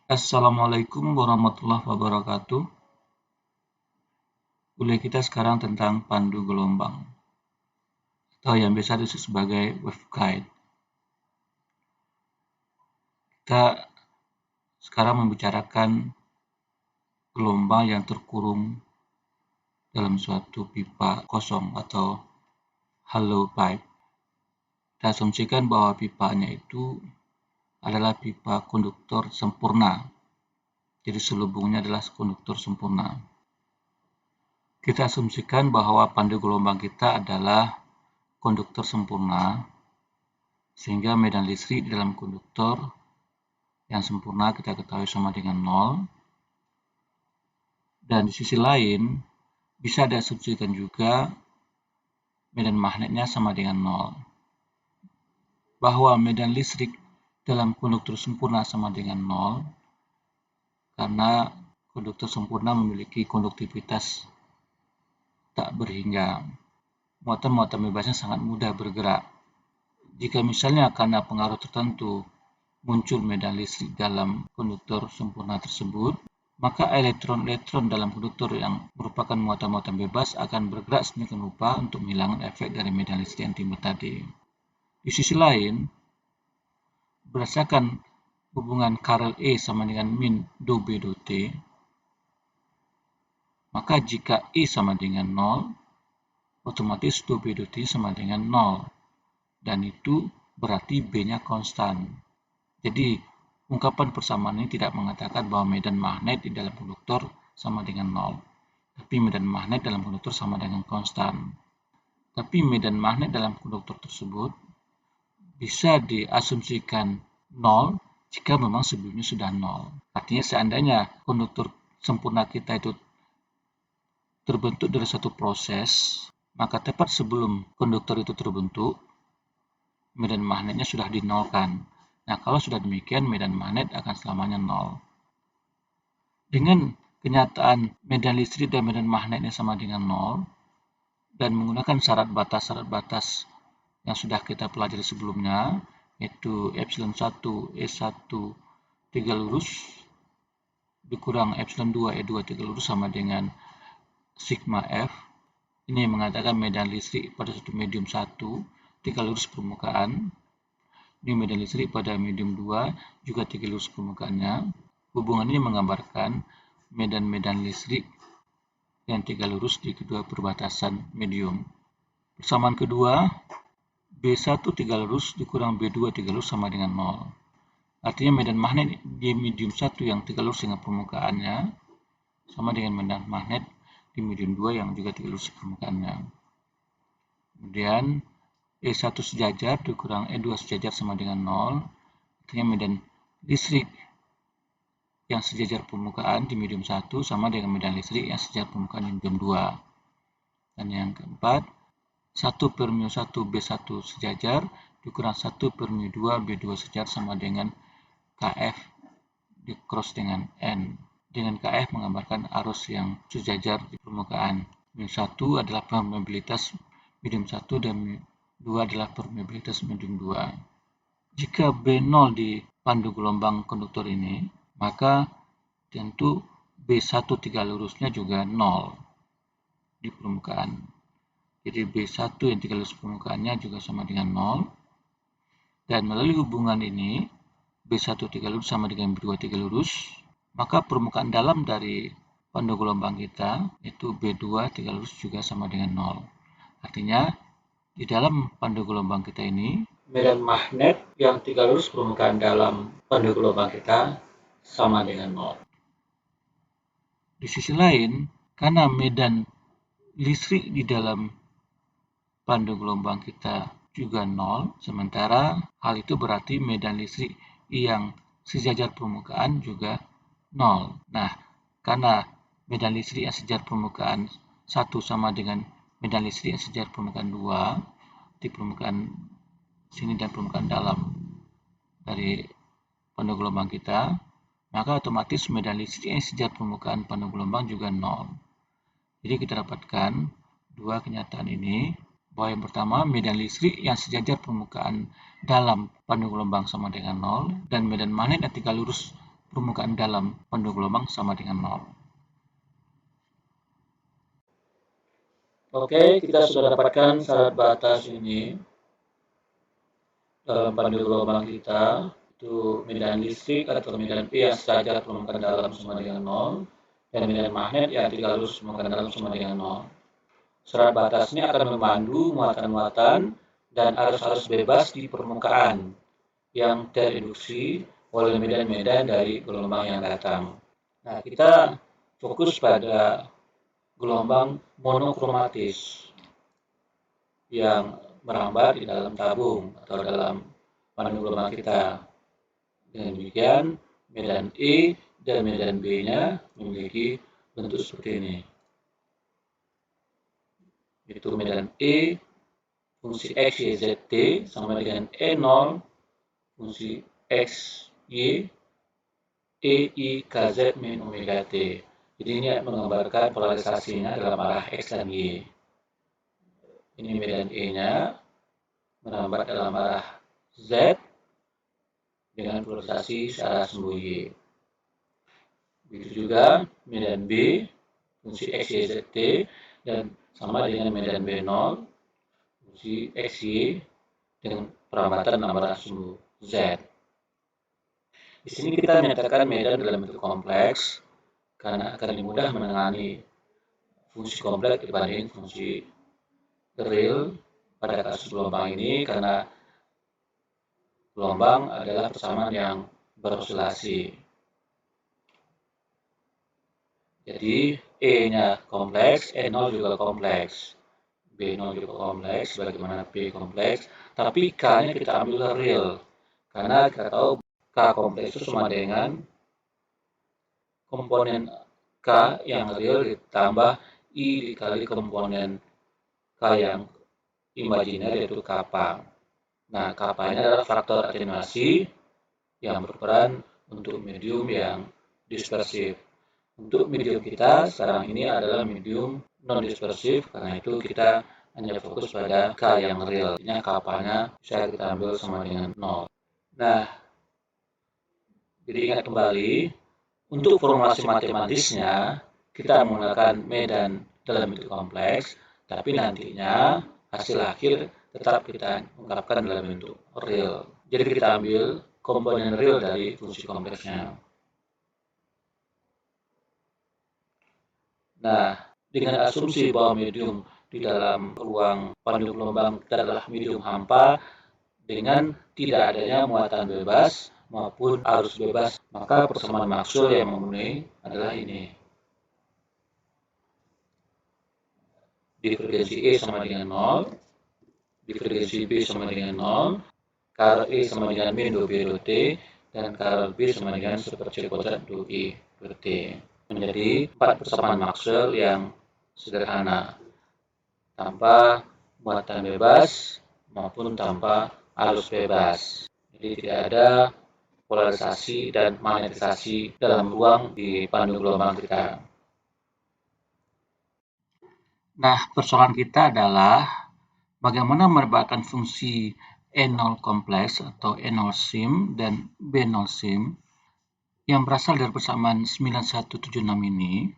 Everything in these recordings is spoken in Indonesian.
Assalamualaikum warahmatullahi wabarakatuh. Kuliah kita sekarang tentang pandu gelombang, atau yang biasa disebut sebagai waveguide. Kita sekarang membicarakan gelombang yang terkurung dalam suatu pipa kosong atau hollow pipe. Kita asumsikan bahwa pipanya itu adalah pipa konduktor sempurna. Jadi selubungnya adalah konduktor sempurna. Kita asumsikan bahwa pandu gelombang kita adalah konduktor sempurna, sehingga medan listrik di dalam konduktor yang sempurna kita ketahui sama dengan 0. Dan di sisi lain, bisa diasumsikan juga medan magnetnya sama dengan 0. Bahwa medan listrik dalam konduktor sempurna sama dengan 0, karena konduktor sempurna memiliki konduktivitas tak berhingga. Muatan-muatan bebasnya sangat mudah bergerak. Jika misalnya karena pengaruh tertentu muncul medan listrik dalam konduktor sempurna tersebut, maka elektron-elektron dalam konduktor yang merupakan muatan-muatan bebas akan bergerak sedemikian rupa untuk menghilangkan efek dari medan listrik yang timbul tadi. Di sisi lain, berdasarkan hubungan Carrel E sama dengan min do B do T, maka jika E sama dengan 0, otomatis do B do T sama dengan 0. Dan itu berarti B-nya konstan. Jadi, ungkapan persamaan ini tidak mengatakan bahwa medan magnet di dalam konduktor sama dengan 0. Tapi medan magnet dalam konduktor sama dengan konstan. Tapi medan magnet dalam konduktor tersebut bisa diasumsikan 0 jika memang sebelumnya sudah 0. Artinya seandainya konduktor sempurna kita itu terbentuk dari suatu proses, maka tepat sebelum konduktor itu terbentuk, medan magnetnya sudah dinolkan. Nah, kalau sudah demikian, medan magnet akan selamanya 0. Dengan kenyataan medan listrik dan medan magnetnya sama dengan 0, dan menggunakan syarat batas yang sudah kita pelajari sebelumnya, yaitu epsilon 1 E1 3 lurus dikurang epsilon 2 E2 3 lurus sama dengan sigma F. Ini mengatakan medan listrik pada suatu medium 1 3 lurus permukaan. Ini medan listrik pada medium 2 juga 3 lurus permukaannya. Hubungan ini menggambarkan medan-medan listrik yang 3 lurus di kedua perbatasan medium. Persamaan kedua, B1 3 lurus dikurang B2 3 lurus sama dengan 0. Artinya medan magnet di medium 1 yang 3 lurus dengan permukaannya sama dengan medan magnet di medium 2 yang juga 3 lurus permukaannya. Kemudian E1 sejajar dikurang E2 sejajar sama dengan 0. Artinya medan listrik yang sejajar permukaan di medium 1 sama dengan medan listrik yang sejajar permukaan di medium 2. Dan yang keempat, 1 per mu 1 B1 sejajar dikurang 1 per mu 2 B2 sejajar sama dengan KF dikross dengan N. Dengan KF menggambarkan arus yang sejajar di permukaan. Mu 1 adalah permeabilitas medium 1 dan mu 2 adalah permeabilitas medium 2. Jika B0 di pandu gelombang konduktor ini, maka tentu B1 3 lurusnya juga 0 di permukaan. Jadi B1 yang 3 lurus permukaannya juga sama dengan 0. Dan melalui hubungan ini, B1 3 lurus sama dengan B2 3 lurus, maka permukaan dalam dari pandu gelombang kita, yaitu B2 3 lurus juga sama dengan 0. Artinya, di dalam pandu gelombang kita ini, medan magnet yang 3 lurus permukaan dalam pandu gelombang kita sama dengan 0. Di sisi lain, karena medan listrik di dalam pandu gelombang kita juga 0, sementara hal itu berarti medan listrik yang sejajar permukaan juga 0. Nah, karena medan listrik yang sejajar permukaan 1 sama dengan medan listrik yang sejajar permukaan 2 di permukaan sini dan permukaan dalam dari pandu gelombang kita, maka otomatis medan listrik yang sejajar permukaan pandu gelombang juga 0. Jadi kita dapatkan dua kenyataan ini, bahwa yang pertama medan listrik yang sejajar permukaan dalam pandu gelombang sama dengan 0, dan medan magnet yang 3 lurus permukaan dalam pandu gelombang sama dengan 0. Oke, kita sudah dapatkan syarat batas ini dalam pandu gelombang kita, itu medan listrik atau medan P yang sejajar permukaan dalam sama dengan 0, dan medan magnet yang tiga arus permukaan dalam sama dengan 0. Syarat batas ini akan memandu muatan-muatan dan arus-arus bebas di permukaan yang terinduksi oleh medan-medan dari gelombang yang datang. Nah, kita fokus pada gelombang monokromatis yang merambat di dalam tabung atau dalam pandu gelombang kita. Dengan demikian, medan E dan medan B-nya memiliki bentuk seperti ini. Yaitu medan E fungsi X, Y, Z, T sama dengan E0 fungsi X, Y, E, I, K, Z, min omega T. Jadi ini menggambarkan polarisasinya dalam arah X dan Y. Ini medan E-nya merambat dalam arah Z dengan polarisasi searah sumbu Y. Begitu juga medan B fungsi X, Y, Z, T dan sama dengan medan B0 fungsi X, Y dengan perambatan dalam arah sumbu Z. Di sini kita menyatakan medan dalam bentuk kompleks karena akan lebih mudah menangani fungsi kompleks dibanding fungsi real pada kasus gelombang ini, karena gelombang adalah persamaan yang berosilasi. Jadi E-nya kompleks, E0 juga kompleks, B0 juga kompleks, bagaimana P kompleks, tapi K-nya kita ambil real, karena kita tahu K kompleks itu sama dengan komponen K yang real ditambah I dikali komponen K yang imajiner, yaitu kappa. Nah, kappa ini adalah faktor atenuasi yang berperan untuk medium yang dispersif. Untuk medium kita sekarang ini adalah medium non-dispersif, karena itu kita hanya fokus pada K yang real. Ini kappanya bisa kita ambil sama dengan 0. Nah, jadi ingat kembali, untuk formulasi matematisnya kita menggunakan medan dalam bentuk kompleks, tapi nantinya hasil akhir tetap kita ungkapkan dalam bentuk real. Jadi kita ambil komponen real dari fungsi kompleksnya. Nah, dengan asumsi bahwa medium di dalam ruang pandu gelombang adalah medium hampa dengan tidak adanya muatan bebas maupun arus bebas, maka persamaan Maxwell yang memenuhi adalah ini. Di frekuensi E sama dengan 0, di frekuensi B sama dengan 0, Karl E sama dengan min 2B 2T, dan Karl B sama dengan 1 per C kuadrat 2I per T. Menjadi 4 persamaan Maxwell yang sederhana, tanpa muatan bebas maupun tanpa arus bebas. Jadi tidak ada polarisasi dan magnetisasi dalam ruang di pandu gelombang kita. Nah, persoalan kita adalah bagaimana merupakan fungsi E0 kompleks atau E0 sim dan B0 sim yang berasal dari persamaan 9176 ini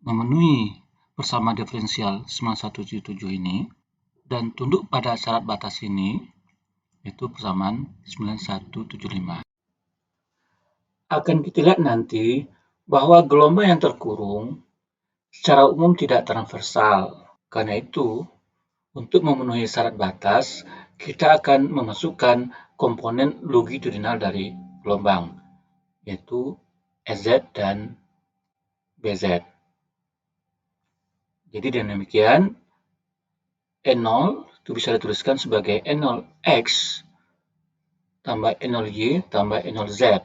memenuhi persamaan diferensial 9177 ini dan tunduk pada syarat batas ini, yaitu persamaan 9175. Akan kita lihat nanti bahwa gelombang yang terkurung secara umum tidak transversal. Karena itu, untuk memenuhi syarat batas, kita akan memasukkan komponen longitudinal dari gelombang, yaitu SZ dan BZ. Jadi dengan demikian, E0 itu bisa dituliskan sebagai E0X tambah E0Y tambah E0Z.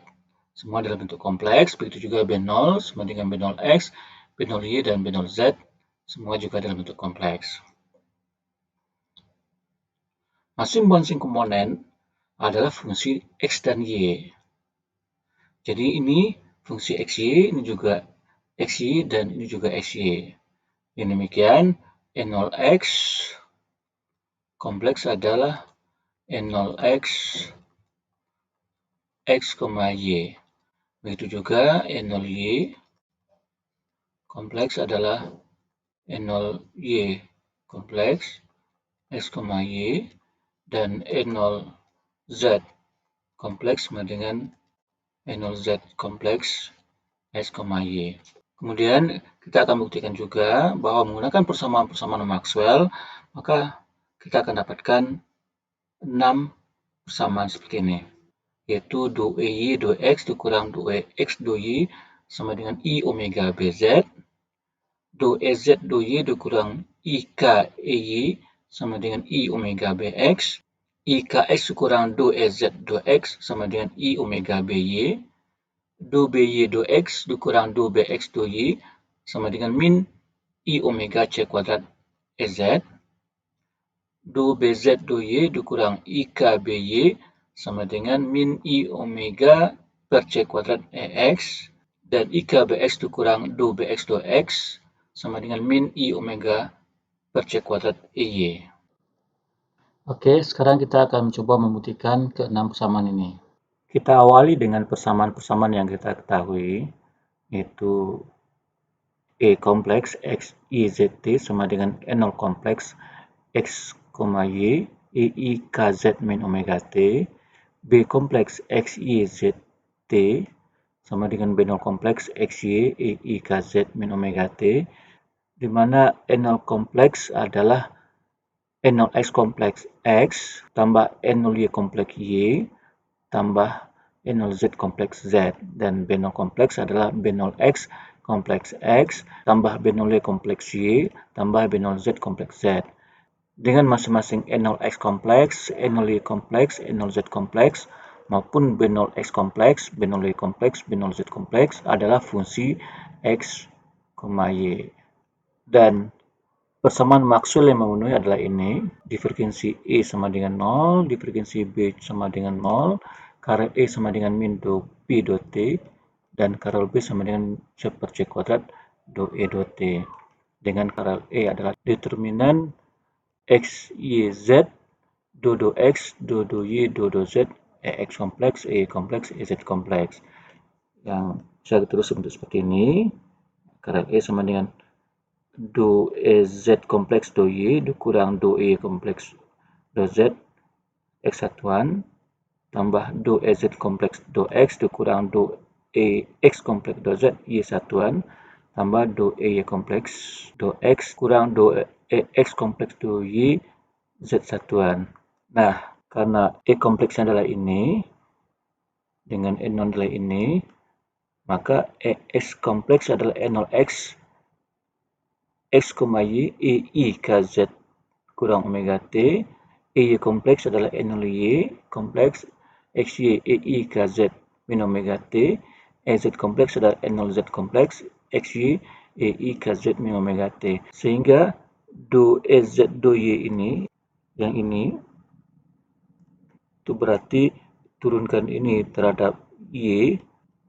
Semua dalam bentuk kompleks, begitu juga B0 sama dengan B0X, B0Y, dan B0Z, semua juga dalam bentuk kompleks. Masing-masing komponen adalah fungsi X dan Y. Jadi ini fungsi XY, ini juga XY, dan ini juga XY. Dengan demikian, E0X kompleks adalah E0X X, Y. Begitu juga E0Y kompleks adalah E0Y kompleks X, Y dan E0Z kompleks sama dengan E0Z kompleks X, Y. Kemudian kita akan buktikan juga bahwa menggunakan persamaan-persamaan Maxwell, maka kita akan dapatkan 6 persamaan seperti ini, yaitu do EY do X dikurang do X do Y sama dengan I omega BZ, do EZ do Y dikurang IK EY sama dengan I omega BX, IKX dikurang do EZ do X sama dengan I omega BY, do BY do X dikurang do BX do Y sama dengan min I omega C kuadrat EZ, do BZ do Y dikurang IK BY sama dengan min I omega per C kuadrat EX, dan IK BX dikurang do BX do X sama dengan min I omega per C kuadrat EY. Oke, sekarang kita akan mencoba membuktikan keenam persamaan ini. Kita awali dengan persamaan-persamaan yang kita ketahui, yaitu E kompleks X, Y, Z, T sama dengan N0 kompleks X, Y, I, K, Z min omega T, B kompleks X, Y, Z, T sama dengan B0 kompleks X, Y, I, K, Z min omega T, di mana N0 kompleks adalah N0X kompleks X tambah N0Y kompleks Y tambah B0Z kompleks Z, dan B0 kompleks adalah B0X kompleks X tambah B0Y kompleks Y tambah B0Z kompleks Z. Dengan masing-masing N0X kompleks, N0Y kompleks, N0Z kompleks maupun B0X kompleks, B0Y kompleks, B0Z kompleks adalah fungsi X, Y. Dan persamaan Maxwell yang memenuhi adalah ini, divergensi E sama dengan 0, divergensi B sama dengan 0, karel E sama dengan min do P do T, dan karel B sama dengan C per C kuadrat do E do T. Dengan karel E adalah determinan X, Y, Z, do X, do Y, do Z, EX kompleks, EY kompleks, EZ kompleks. Yang saya terus bentuk seperti ini, karel E sama dengan do EZ kompleks do Y dikurang do EY kompleks do Z X satuan tambah do EZ kompleks do X dikurang do EX kompleks do Z Y satuan tambah do EY kompleks do X kurang do EX kompleks do Y Z satuan. Nah, karena E kompleksnya adalah ini dengan E0 adalah ini, maka EX kompleks adalah E0X X, Y, I, K, Z kurang omega T, Y kompleks adalah N0Y kompleks, XY, I, K, Z min omega T, EZ kompleks adalah N0Z kompleks, XY, I, K, Z min omega T. Sehingga do EZ do Y ini, yang ini, itu berarti turunkan ini terhadap Y,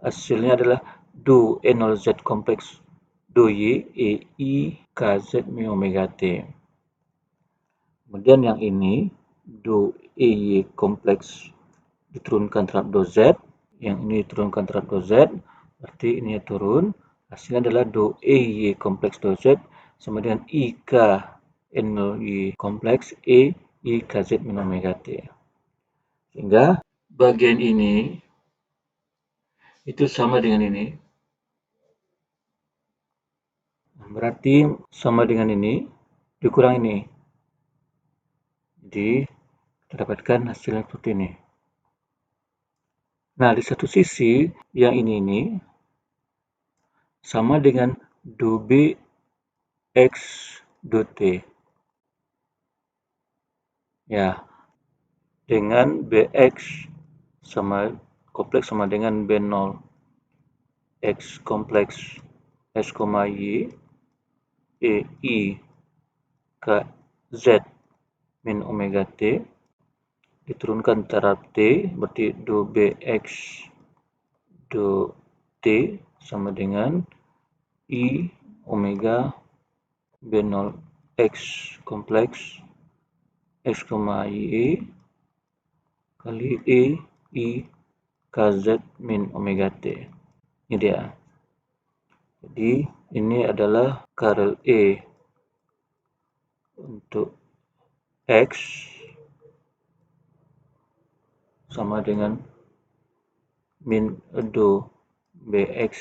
hasilnya adalah do N0Z kompleks do Y, I, K, Z min omega T. Kemudian yang ini, do EY kompleks diturunkan terhadap do Z, yang ini diturunkan terhadap do Z, berarti ini turun, hasilnya adalah do EY kompleks do Z sama dengan IK N0Y kompleks E I K Z min omega T. Sehingga bagian ini itu sama dengan ini. Berarti sama dengan ini dikurang ini. Jadi kita dapatkan hasilnya seperti ini. Nah, di satu sisi yang ini sama dengan do B X do T. Ya, dengan BX sama kompleks sama dengan B0 X kompleks S, Y E I K Z min omega T diturunkan terhadap T, berarti do BX do T sama dengan I omega B0 X kompleks X, Y kali E I K Z min omega T. Ini dia. Jadi ini adalah karel E untuk X sama dengan min do Bx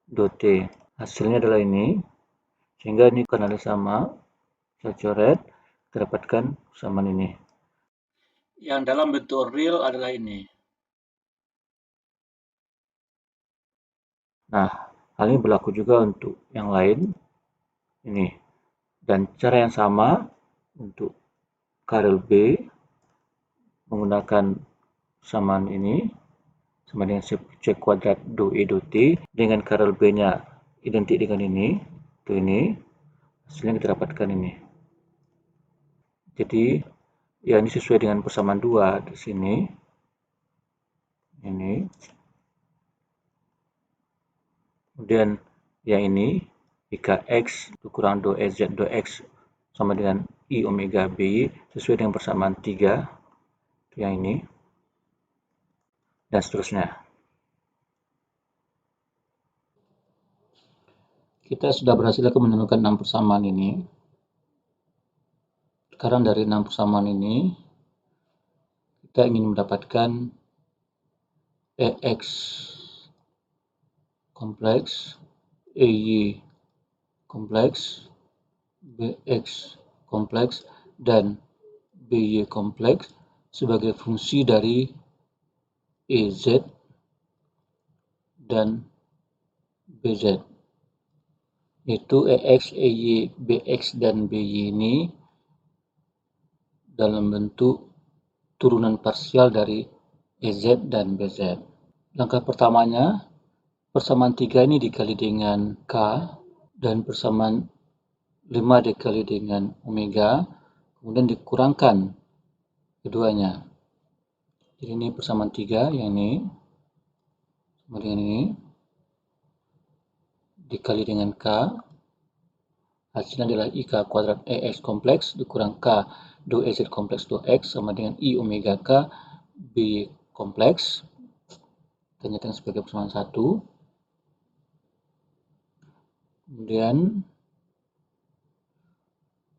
do T. Hasilnya adalah ini, sehingga ini karena sama, saya coret, dapatkan persamaan ini. Yang dalam bentuk real adalah ini. Nah, hal ini berlaku juga untuk yang lain, ini. Dan cara yang sama untuk karel B menggunakan persamaan ini, sama dengan C kuadrat do E do T, dengan karel B-nya identik dengan ini, itu ini, hasilnya kita dapatkan ini. Jadi, ya ini sesuai dengan persamaan 2 di sini. Ini. Kemudian yang ini, jika X kurang do Z do X sama dengan I omega B sesuai dengan persamaan 3, itu yang ini, dan seterusnya. Kita sudah berhasil menemukan 6 persamaan ini. Sekarang dari 6 persamaan ini, kita ingin mendapatkan EX kompleks, EY kompleks, BX kompleks, dan BY kompleks sebagai fungsi dari EZ dan BZ. Yaitu EX, EY, BX, dan BY ini dalam bentuk turunan parsial dari EZ dan BZ. Langkah pertamanya, persamaan 3 ini dikali dengan K, dan persamaan 5 dikali dengan omega, kemudian dikurangkan keduanya. Jadi ini persamaan 3, yang ini, sama dengan ini, dikali dengan K, hasilnya adalah IK kuadrat EX kompleks dikurang K do EZ kompleks do X sama dengan I omega K B kompleks. Kita nyatakan sebagai persamaan 1. Kemudian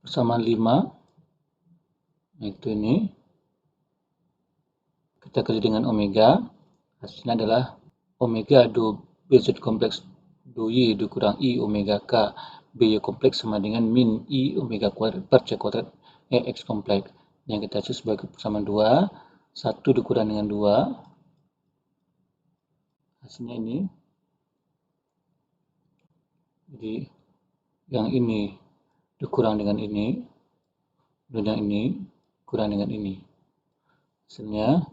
persamaan 5, yaitu ini, kita kali dengan omega, hasilnya adalah omega do BZ kompleks do Y dikurang I omega K BY kompleks sama dengan min I omega kuadrat per C kuadrat EX kompleks, yang kita cari sebagai persamaan 2, 1 dikurang dengan 2, hasilnya ini. Jadi yang ini dikurang dengan ini, dan yang ini kurang dengan ini. Hasilnya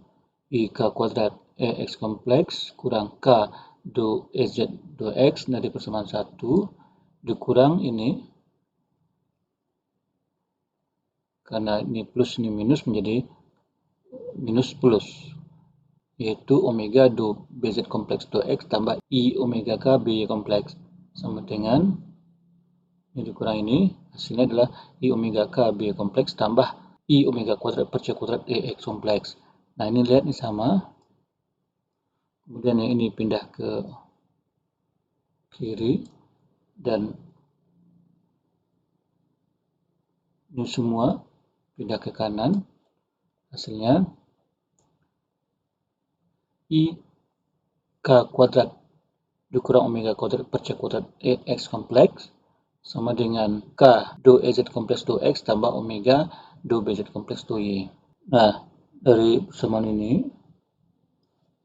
IK kuadrat EX kompleks kurang K do EZ do X dari persamaan 1 dikurang ini, karena ini plus ini minus menjadi minus plus, yaitu omega do BZ kompleks do X tambah I omega K BY kompleks sama dengan ini dikurang ini, hasilnya adalah I omega K BY kompleks tambah I omega kuadrat per C kuadrat EX kompleks. Nah ini lihat ini sama, kemudian yang ini pindah ke kiri, dan ini semua pindah ke kanan, hasilnya I K kuadrat dikurang omega kuadrat per C kuadrat EX kompleks sama dengan K do EZ kompleks do X tambah omega do BZ kompleks do Y. Nah, dari persamaan ini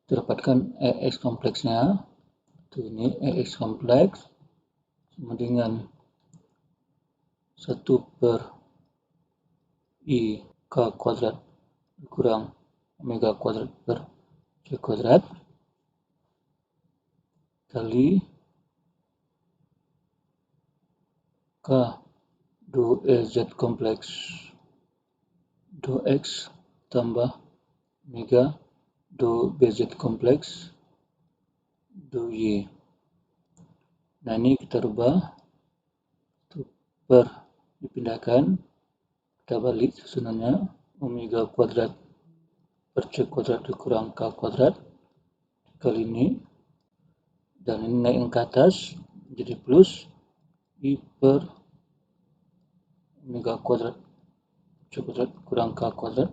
didapatkan EX kompleksnya, ini EX kompleks sama dengan 1 per I K kuadrat kurang omega kuadrat per C kuadrat kali K do EZ kompleks do X tambah omega do BZ kompleks do Y. Nah ini kita rubah, per dipindahkan, kita balik susunannya, omega kuadrat per C kuadrat dikurang K kuadrat kali ini, dan ini naik ke atas jadi plus I per omega kuadrat C kuadrat kurang K kuadrat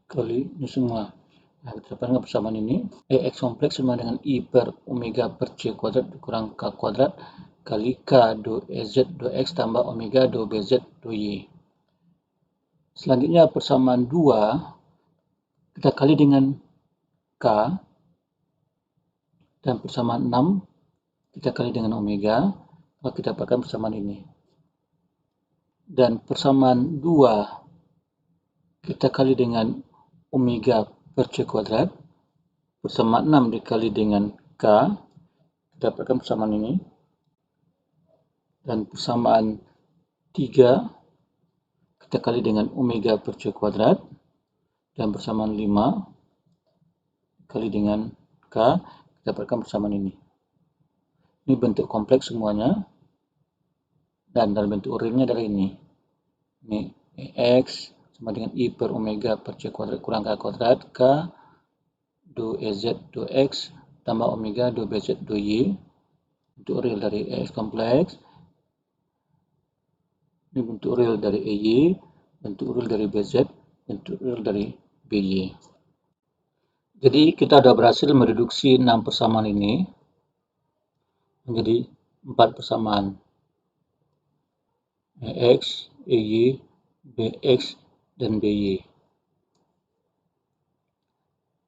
kali ini semua. Nah, kita dapatkan persamaan ini AX kompleks sama dengan I per omega per C kuadrat kurang K kuadrat kali K do EZ do X tambah omega do BZ do Y. Selanjutnya persamaan 2 kita kali dengan K dan persamaan 6 kita kali dengan omega, maka kita dapatkan persamaan ini. Dan persamaan 2 kita kali dengan omega per C kuadrat, persamaan 6 dikali dengan K, kita dapatkan persamaan ini. Dan persamaan 3 kita kali dengan omega per C kuadrat, dan persamaan 5 kali dengan K, kita dapatkan persamaan ini. Ini bentuk kompleks semuanya, dan dalam bentuk realnya adalah ini. Ini X sama dengan I per omega per C kuadrat kurang K kuadrat, K do EZ do X tambah omega do BZ do Y. Bentuk real dari X kompleks. Ini bentuk real dari EY, bentuk real dari BZ, bentuk real dari BY. Jadi kita sudah berhasil mereduksi 6 persamaan ini menjadi 4 persamaan. EX, EY, BX, dan BY.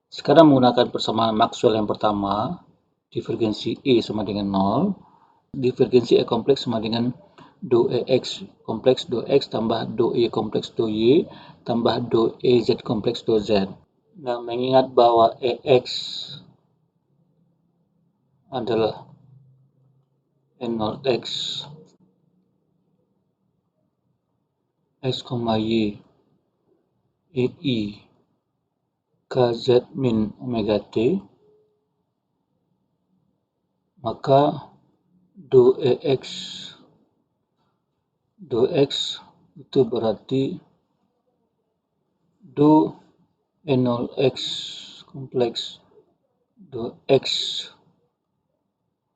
Sekarang menggunakan persamaan Maxwell yang pertama, divergensi E sama dengan 0, divergensi E kompleks sama dengan do EX kompleks do X tambah do Y kompleks do Y tambah do EZ kompleks do Z. Nah, mengingat bahwa EX adalah E0X X, Y EI KZ min omega T, maka do X itu berarti do E0X kompleks do X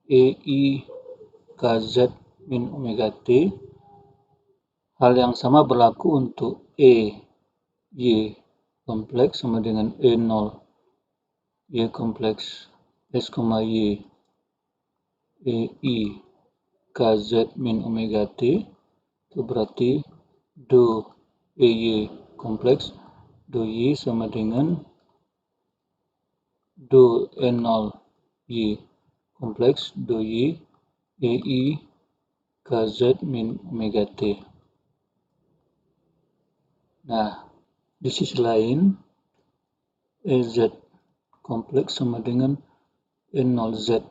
EI KZ min omega T. Hal yang sama berlaku untuk Y kompleks sama dengan E0 Y kompleks S, Y EI KZ min omega T, itu berarti do EY kompleks do Y sama dengan do E0 Y kompleks do Y EI KZ min omega T. Nah, di sisi lain EZ kompleks sama dengan E0Z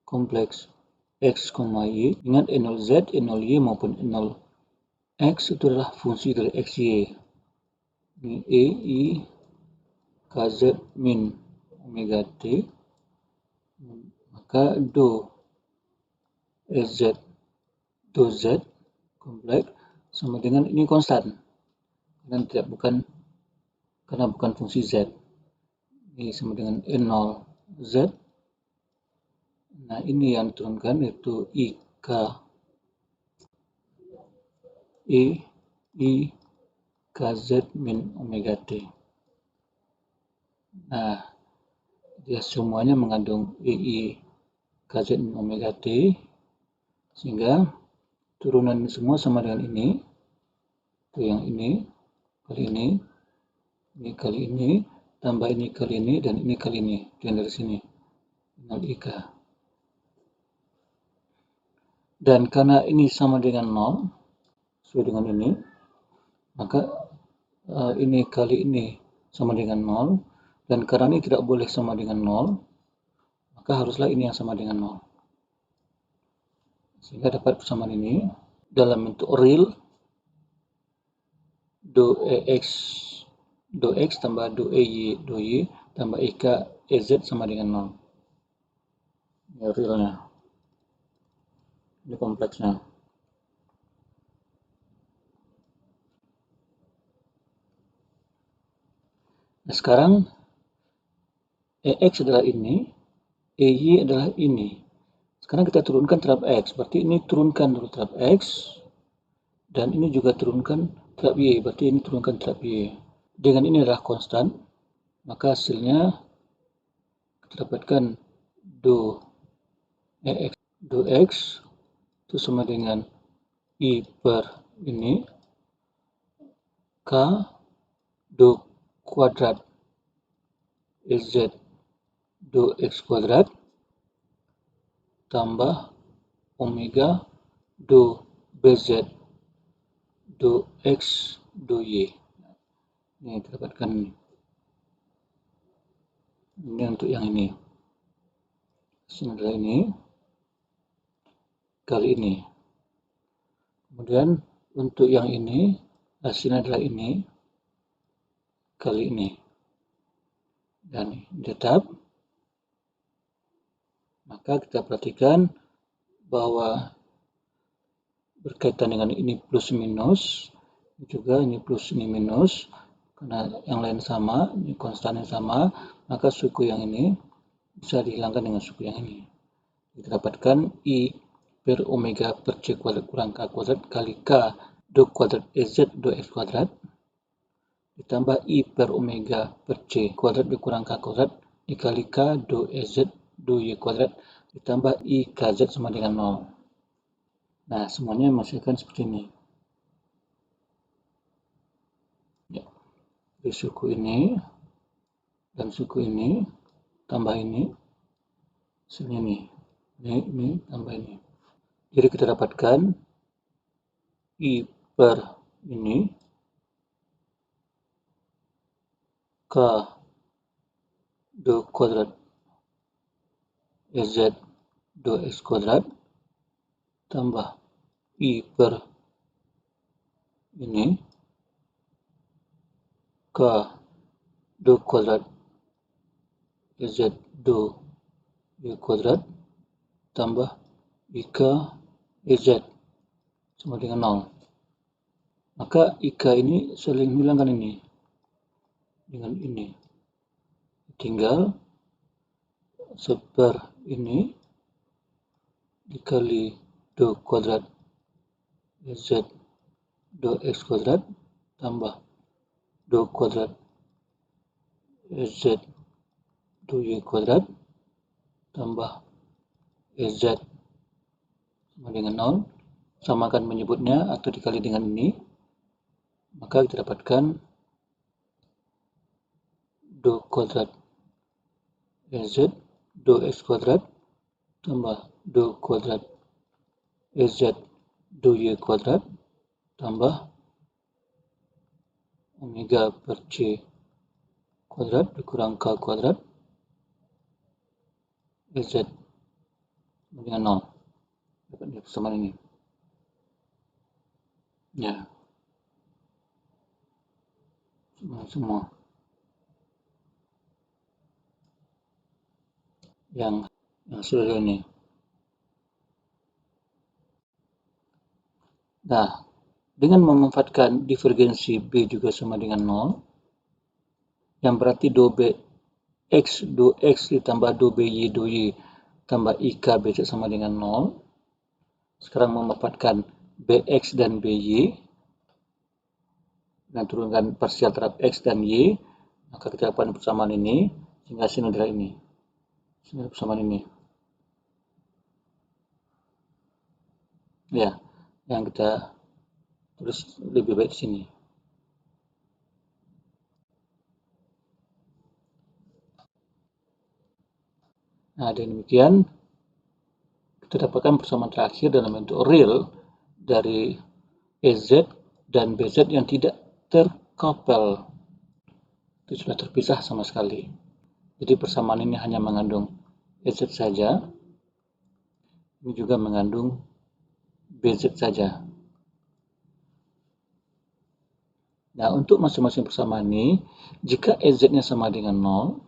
kompleks X, Y. Ingat E0Z, E0Y maupun E0X itu adalah fungsi dari XY. Ini EI KZ min omega T, maka do EZ do Z kompleks sama dengan ini konstan dan karena bukan fungsi Z. Ini sama dengan E0Z. Nah, ini yang diturunkan yaitu IK I KZ min omega T. Nah, dia semuanya mengandung EI KZ min omega T, sehingga turunan semua sama dengan ini. Itu yang ini kali ini kali ini, tambah ini kali ini, dan ini kali ini. Dan dari sini 0 IK. Dan karena ini sama dengan 0, sesuai dengan ini, maka ini kali ini sama dengan 0, dan karena ini tidak boleh sama dengan 0, maka haruslah ini yang sama dengan 0. Sehingga dapat persamaan ini dalam bentuk real do X tambah do Y tambah IK EZ sama dengan 0. Ini realnya. Ini kompleksnya. Nah, sekarang EX adalah ini, EY adalah ini. Sekarang kita turunkan terhadap X, berarti ini turunkan dulu terhadap X, dan ini juga turunkan terhadap Y, berarti ini turunkan terhadap Y. Dengan ini adalah konstan, maka hasilnya kita dapatkan do X itu sama dengan I per ini K do kuadrat Z do X kuadrat tambah omega do BZ do X do Y. Ini kita dapatkan ini untuk yang ini. Hasilnya adalah ini kali ini. Kemudian untuk yang ini hasilnya adalah ini kali ini. Dan tetap, maka kita perhatikan bahwa berkaitan dengan ini plus minus, juga ini plus ini minus, karena yang lain sama, ini konstannya sama, maka suku yang ini bisa dihilangkan dengan suku yang ini. Kita dapatkan I per omega per C kuadrat kurang K kuadrat kali K do kuadrat Z do X kuadrat ditambah I per omega per C kuadrat dikurang K kuadrat dikali K do Z do Y kuadrat ditambah I KZ sama dengan 0. Nah, semuanya menghasilkan seperti ini. Ya. Di suku ini dan suku ini tambah ini, hasilnya ini. Ini tambah ini. Jadi kita dapatkan I per ini K do kuadrat Z do X kuadrat tambah I per ini K do kuadrat Z do Y kuadrat tambah IK Z sama dengan 0. Maka IK ini saling hilangkan ini dengan ini. Tinggal seper ini dikali do kuadrat Z do X kuadrat tambah do kuadrat Z do Y kuadrat tambah Z sama dengan 0. Samakan menyebutnya atau dikali dengan ini, maka kita dapatkan do kuadrat Z do X kuadrat tambah do kuadrat Z do Y kuadrat tambah omega per C kuadrat dikurang K kuadrat Z dengan 0. Dapat persamaan ini. Ya. Semua. Yang sudah ini. Nah, dengan memanfaatkan divergensi B juga sama dengan 0, yang berarti do B X do X ditambah do BY do Y tambah IK BZ sama dengan 0. Sekarang memanfaatkan BX dan BY dan turunkan parsial terhadap X dan Y, maka kita dapatkan persamaan ini sehingga hasilnya adalah ini. Sehingga persamaan ini. Ya, yang kita tulis lebih baik di sini. Nah, dengan demikian kita dapatkan persamaan terakhir dalam bentuk real dari EZ dan BZ yang tidak terkopel. Itu sudah terpisah sama sekali. Jadi persamaan ini hanya mengandung EZ saja. Ini juga mengandung BZ saja. Nah, untuk masing-masing persamaan ini, jika EZ-nya sama dengan 0,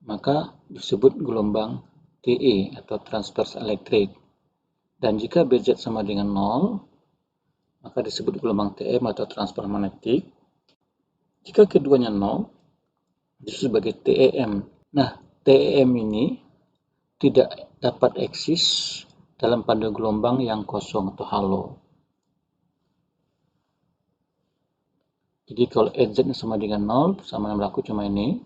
maka disebut gelombang TE atau transverse elektrik. Dan jika BZ sama dengan 0, maka disebut gelombang TM atau transfer magnetik. Jika keduanya 0, disebut sebagai TEM. Nah, TEM ini tidak dapat eksis dalam pandu gelombang yang kosong atau halo. Jadi kalau EZ sama dengan 0, persamaan yang berlaku cuma ini.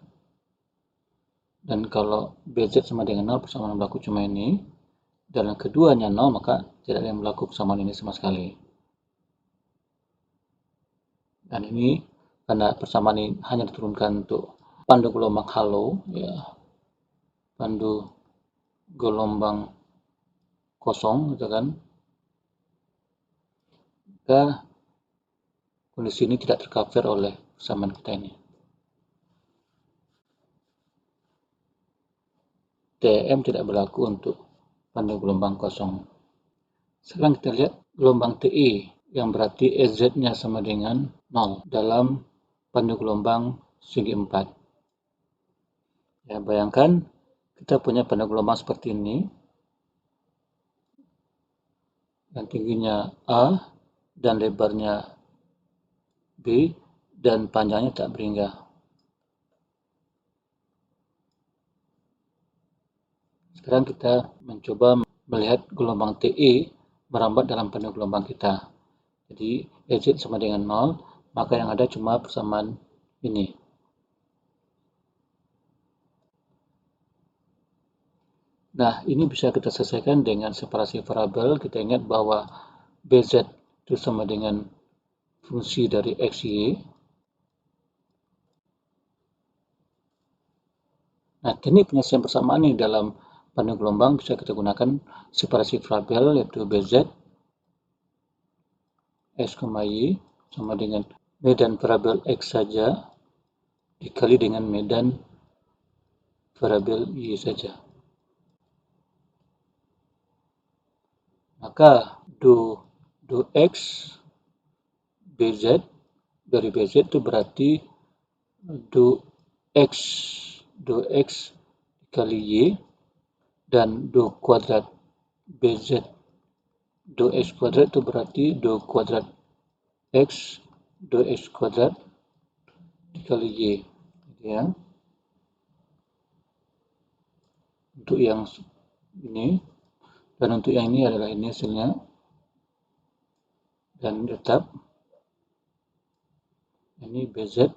Dan kalau BZ sama dengan 0, persamaan yang berlaku cuma ini. Dan yang keduanya 0, maka tidak ada yang berlaku persamaan ini sama sekali. Dan ini karena persamaan ini hanya diturunkan untuk pandu gelombang halo, ya, pandu gelombang kosong, gitu kan. Maka kondisi ini tidak tercover oleh persamaan kita ini. TEM tidak berlaku untuk pandu gelombang kosong. Sekarang kita lihat gelombang TE yang berarti EZ-nya sama dengan 0 dalam pandu gelombang segi 4. Ya, bayangkan kita punya pandu gelombang seperti ini. Yang tingginya A dan lebarnya B dan panjangnya tak berhingga. Sekarang kita mencoba melihat gelombang TE merambat dalam pandu gelombang kita. Jadi EZ sama dengan 0, maka yang ada cuma persamaan ini. Nah, ini bisa kita selesaikan dengan separasi variabel. Kita ingat bahwa BZ itu sama dengan fungsi dari XY. Nah, teknik penyelesaian persamaan ini dalam pandu gelombang bisa kita gunakan separasi variabel, yaitu BZ X, Y sama dengan medan variabel X saja dikali dengan medan variabel Y saja. Maka do X BZ dari BZ itu berarti do X dikali Y dan do kuadrat BZ do X kuadrat itu berarti do kuadrat X do X kuadrat dikali Y, ya. Untuk yang ini dan untuk yang ini adalah ini hasilnya, dan tetap ini BZ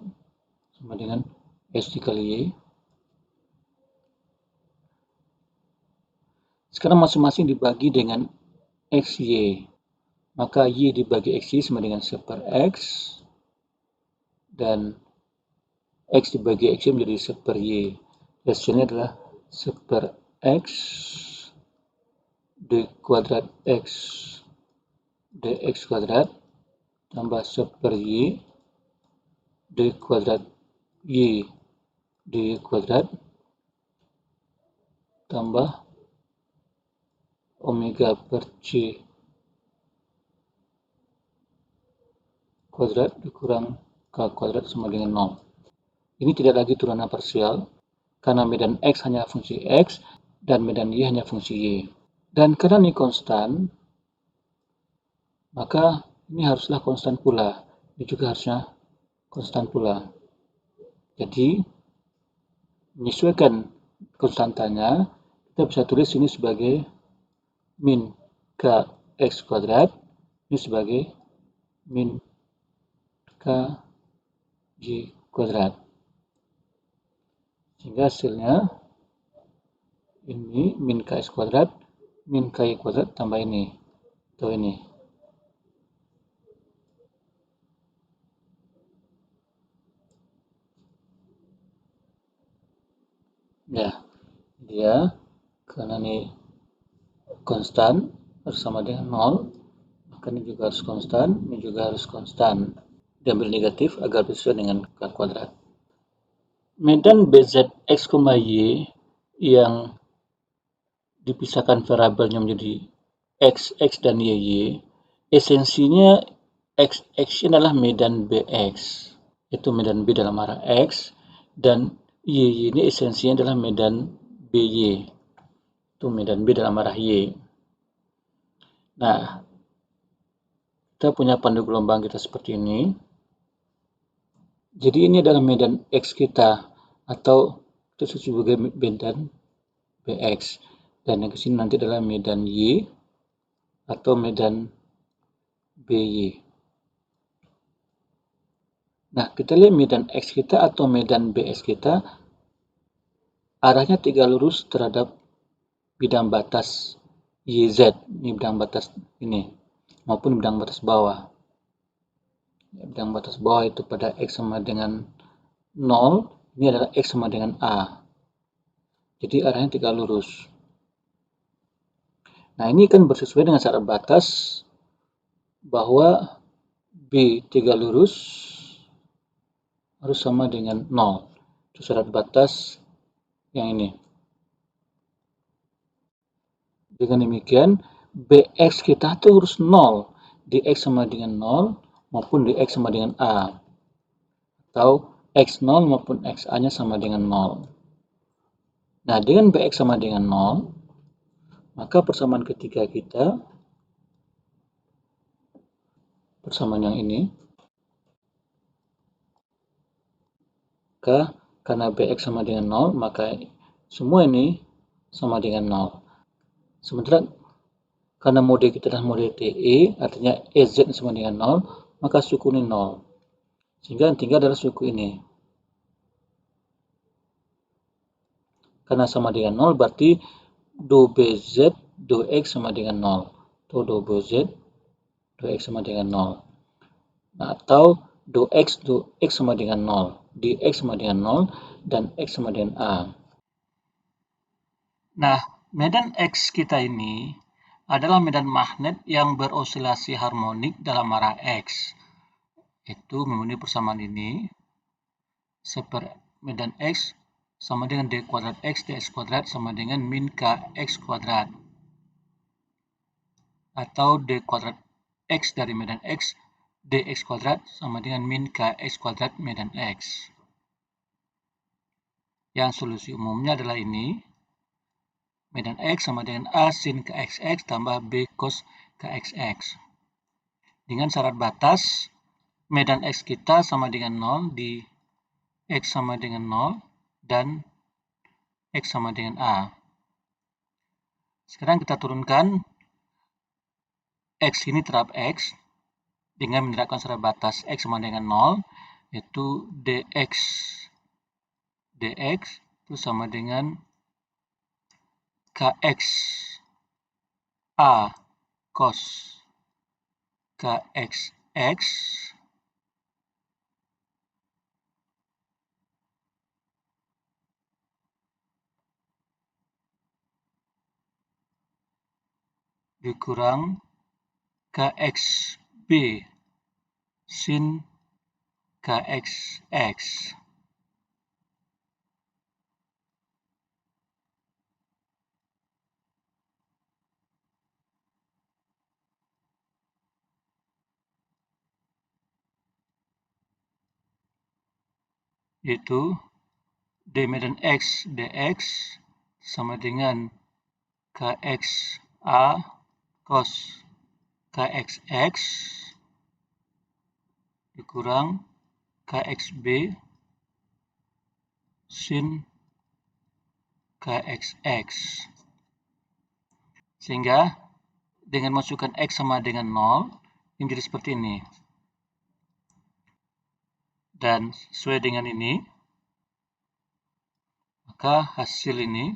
sama dengan X dikali Y. Sekarang masing-masing dibagi dengan XY, maka Y dibagi XY sama dengan 1 per X, dan X dibagi XY menjadi 1 per Y. Hasilnya adalah 1 per X d kuadrat X dx kuadrat tambah 1 per Y d kuadrat Y d kuadrat tambah omega per C kuadrat dikurang K kuadrat sama dengan 0. Ini tidak lagi turunan parsial, karena medan X hanya fungsi X dan medan Y hanya fungsi Y. Dan karena ini konstan, maka ini haruslah konstan pula. Ini juga harusnya konstan pula. Jadi, menyesuaikan konstantanya, kita bisa tulis ini sebagai min Kx kuadrat, ini sebagai min Kj kuadrat. Sehingga hasilnya ini min Kx kuadrat, min Ky kuadrat tambah ini, atau ini. Ya, dia karena ini konstan bersama dengan 0, maka ini juga harus konstan, ini juga harus konstan. Diambil negatif agar sesuai dengan K kuadrat. Medan BZ X, Y yang dipisahkan variabelnya menjadi X dan Y, esensinya X adalah medan BX, itu medan B dalam arah X, dan Y ini esensinya adalah medan BY, itu medan B dalam arah Y. Nah, kita punya pandu gelombang kita seperti ini. Jadi ini adalah medan X kita, atau Itu sebagai medan Bx. Dan yang kesini nanti adalah medan Y atau medan BY. Nah, kita lihat medan X kita atau medan BX kita, arahnya 3 lurus terhadap bidang batas YZ, ini bidang batas ini, maupun bidang batas bawah. Bidang batas bawah itu pada X sama dengan 0, ini adalah X sama dengan A. Jadi arahnya 3 lurus. Nah, ini kan bersesuaian dengan syarat batas bahwa B 3 lurus harus sama dengan 0. Itu syarat batas yang ini. Dengan demikian, Bx kita itu harus 0. Dx sama dengan 0 maupun Dx sama dengan A. Atau X0 maupun XA-nya sama dengan 0. Nah, dengan Bx sama dengan 0, maka persamaan ketiga kita, persamaan yang ini, karena Bx sama dengan 0, maka semua ini sama dengan 0. Sementara karena mode kita adalah mode TE, artinya EZ sama dengan 0, maka suku ini 0. Sehingga yang tinggal adalah suku ini. Karena sama dengan 0, berarti do BZ, do X sama dengan 0. Atau do BZ, do X sama dengan 0. Nah, atau do X sama dengan 0. Dx sama dengan 0, dan X sama dengan A. Nah, medan X kita ini adalah medan magnet yang berosilasi harmonik dalam arah X. Itu memenuhi persamaan ini. Medan X sama dengan D kuadrat X dx kuadrat sama dengan min Kx kuadrat. Atau D kuadrat X dari medan X dx kuadrat sama dengan min Kx kuadrat medan X. Yang solusi umumnya adalah ini. Medan X sama dengan A sin Kxx tambah B cos Kxx. Dengan syarat batas, medan X kita sama dengan 0 di X sama dengan 0 dan X sama dengan A. Sekarang kita turunkan X ini terhadap X dengan menerapkan syarat batas X sama dengan 0, yaitu dx itu sama dengan Kx A cos Kxx dikurang Kxb sin Kxx. Yaitu d medan X dx sama dengan Kxa cos Kxx dikurang Kxb sin Kxx. Sehingga dengan masukkan X sama dengan 0, ini menjadi seperti ini. Dan sesuai dengan ini, maka hasil ini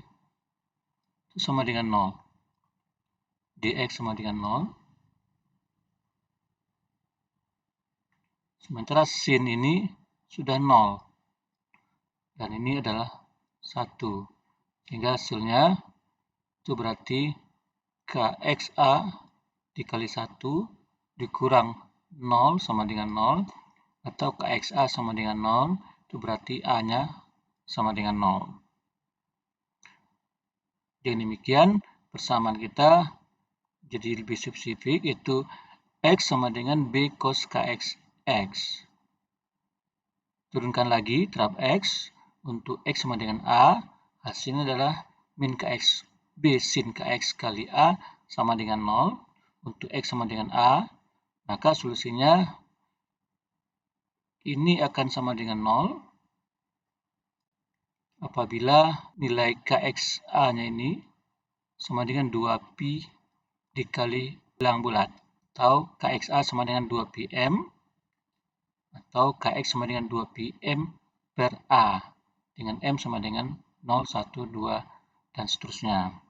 itu sama dengan 0. Dx sama dengan 0. Sementara sin ini sudah 0. Dan ini adalah 1. Sehingga hasilnya itu berarti Kxa dikali 1 dikurang 0 sama dengan 0. Atau Kxa sama dengan 0, itu berarti A-nya sama dengan 0. Dengan demikian, persamaan kita jadi lebih spesifik, yaitu X sama dengan B cos Kxx. Turunkan lagi terhadap X, untuk X sama dengan A, hasilnya adalah min Kx B sin Kx kali A sama dengan 0. Untuk X sama dengan A, maka solusinya ini akan sama dengan 0. apabila nilai KXA-nya ini sama dengan 2Pi dikali bilang bulat, atau KXA sama dengan 2PM, atau KX sama dengan 2PM per A, dengan M sama dengan 0, 1, 2, dan seterusnya.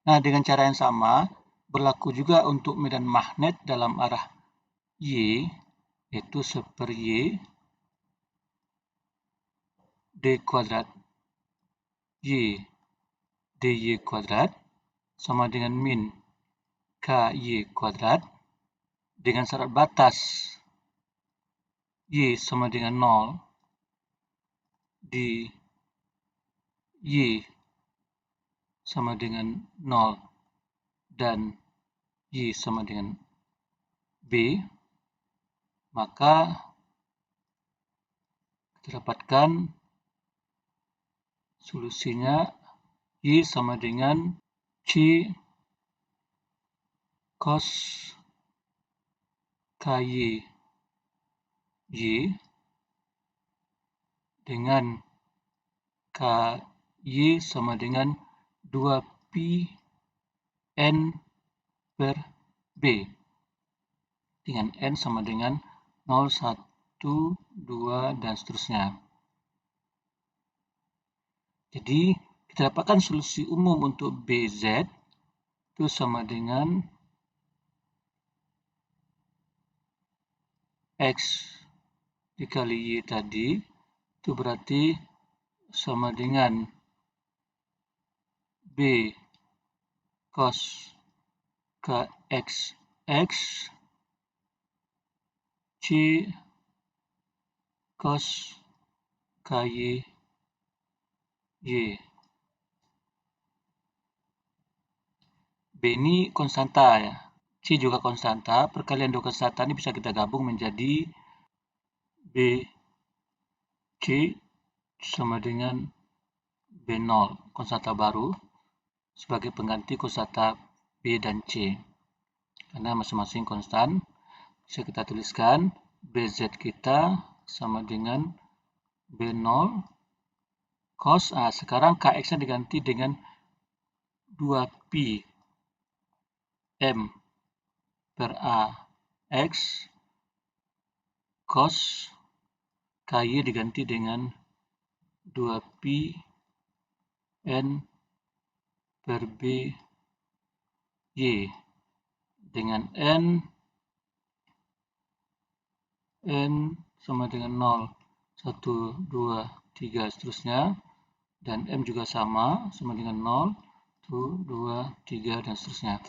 Nah, dengan cara yang sama, berlaku juga untuk medan magnet dalam arah Y, yaitu 1 per Y D kuadrat Y dy kuadrat sama dengan min KY kuadrat dengan syarat batas Y sama dengan 0 di Y sama dengan 0 dan Y sama dengan B, maka kita dapatkan solusinya Y sama dengan C cos KY Y dengan KY sama dengan 2Pi N per B, dengan N sama dengan 0, 1, 2, dan seterusnya. Jadi, kita dapatkan solusi umum untuk BZ itu sama dengan X dikali Y tadi, itu berarti sama dengan B cos KXX C cos KY Y. B ini konstanta ya. C juga konstanta. Perkalian dua konstanta ini bisa kita gabung menjadi B C sama dengan B0, konstanta baru, sebagai pengganti konstanta B dan C. Karena masing-masing konstan, bisa kita tuliskan BZ kita sama dengan B0 cos, sekarang KX-nya diganti dengan 2Pi M per A X cos KY diganti dengan 2Pi N per B Y dengan N sama dengan 0, 1, 2, 3, seterusnya, dan M juga sama dengan 0, 1, 2, 3, dan seterusnya.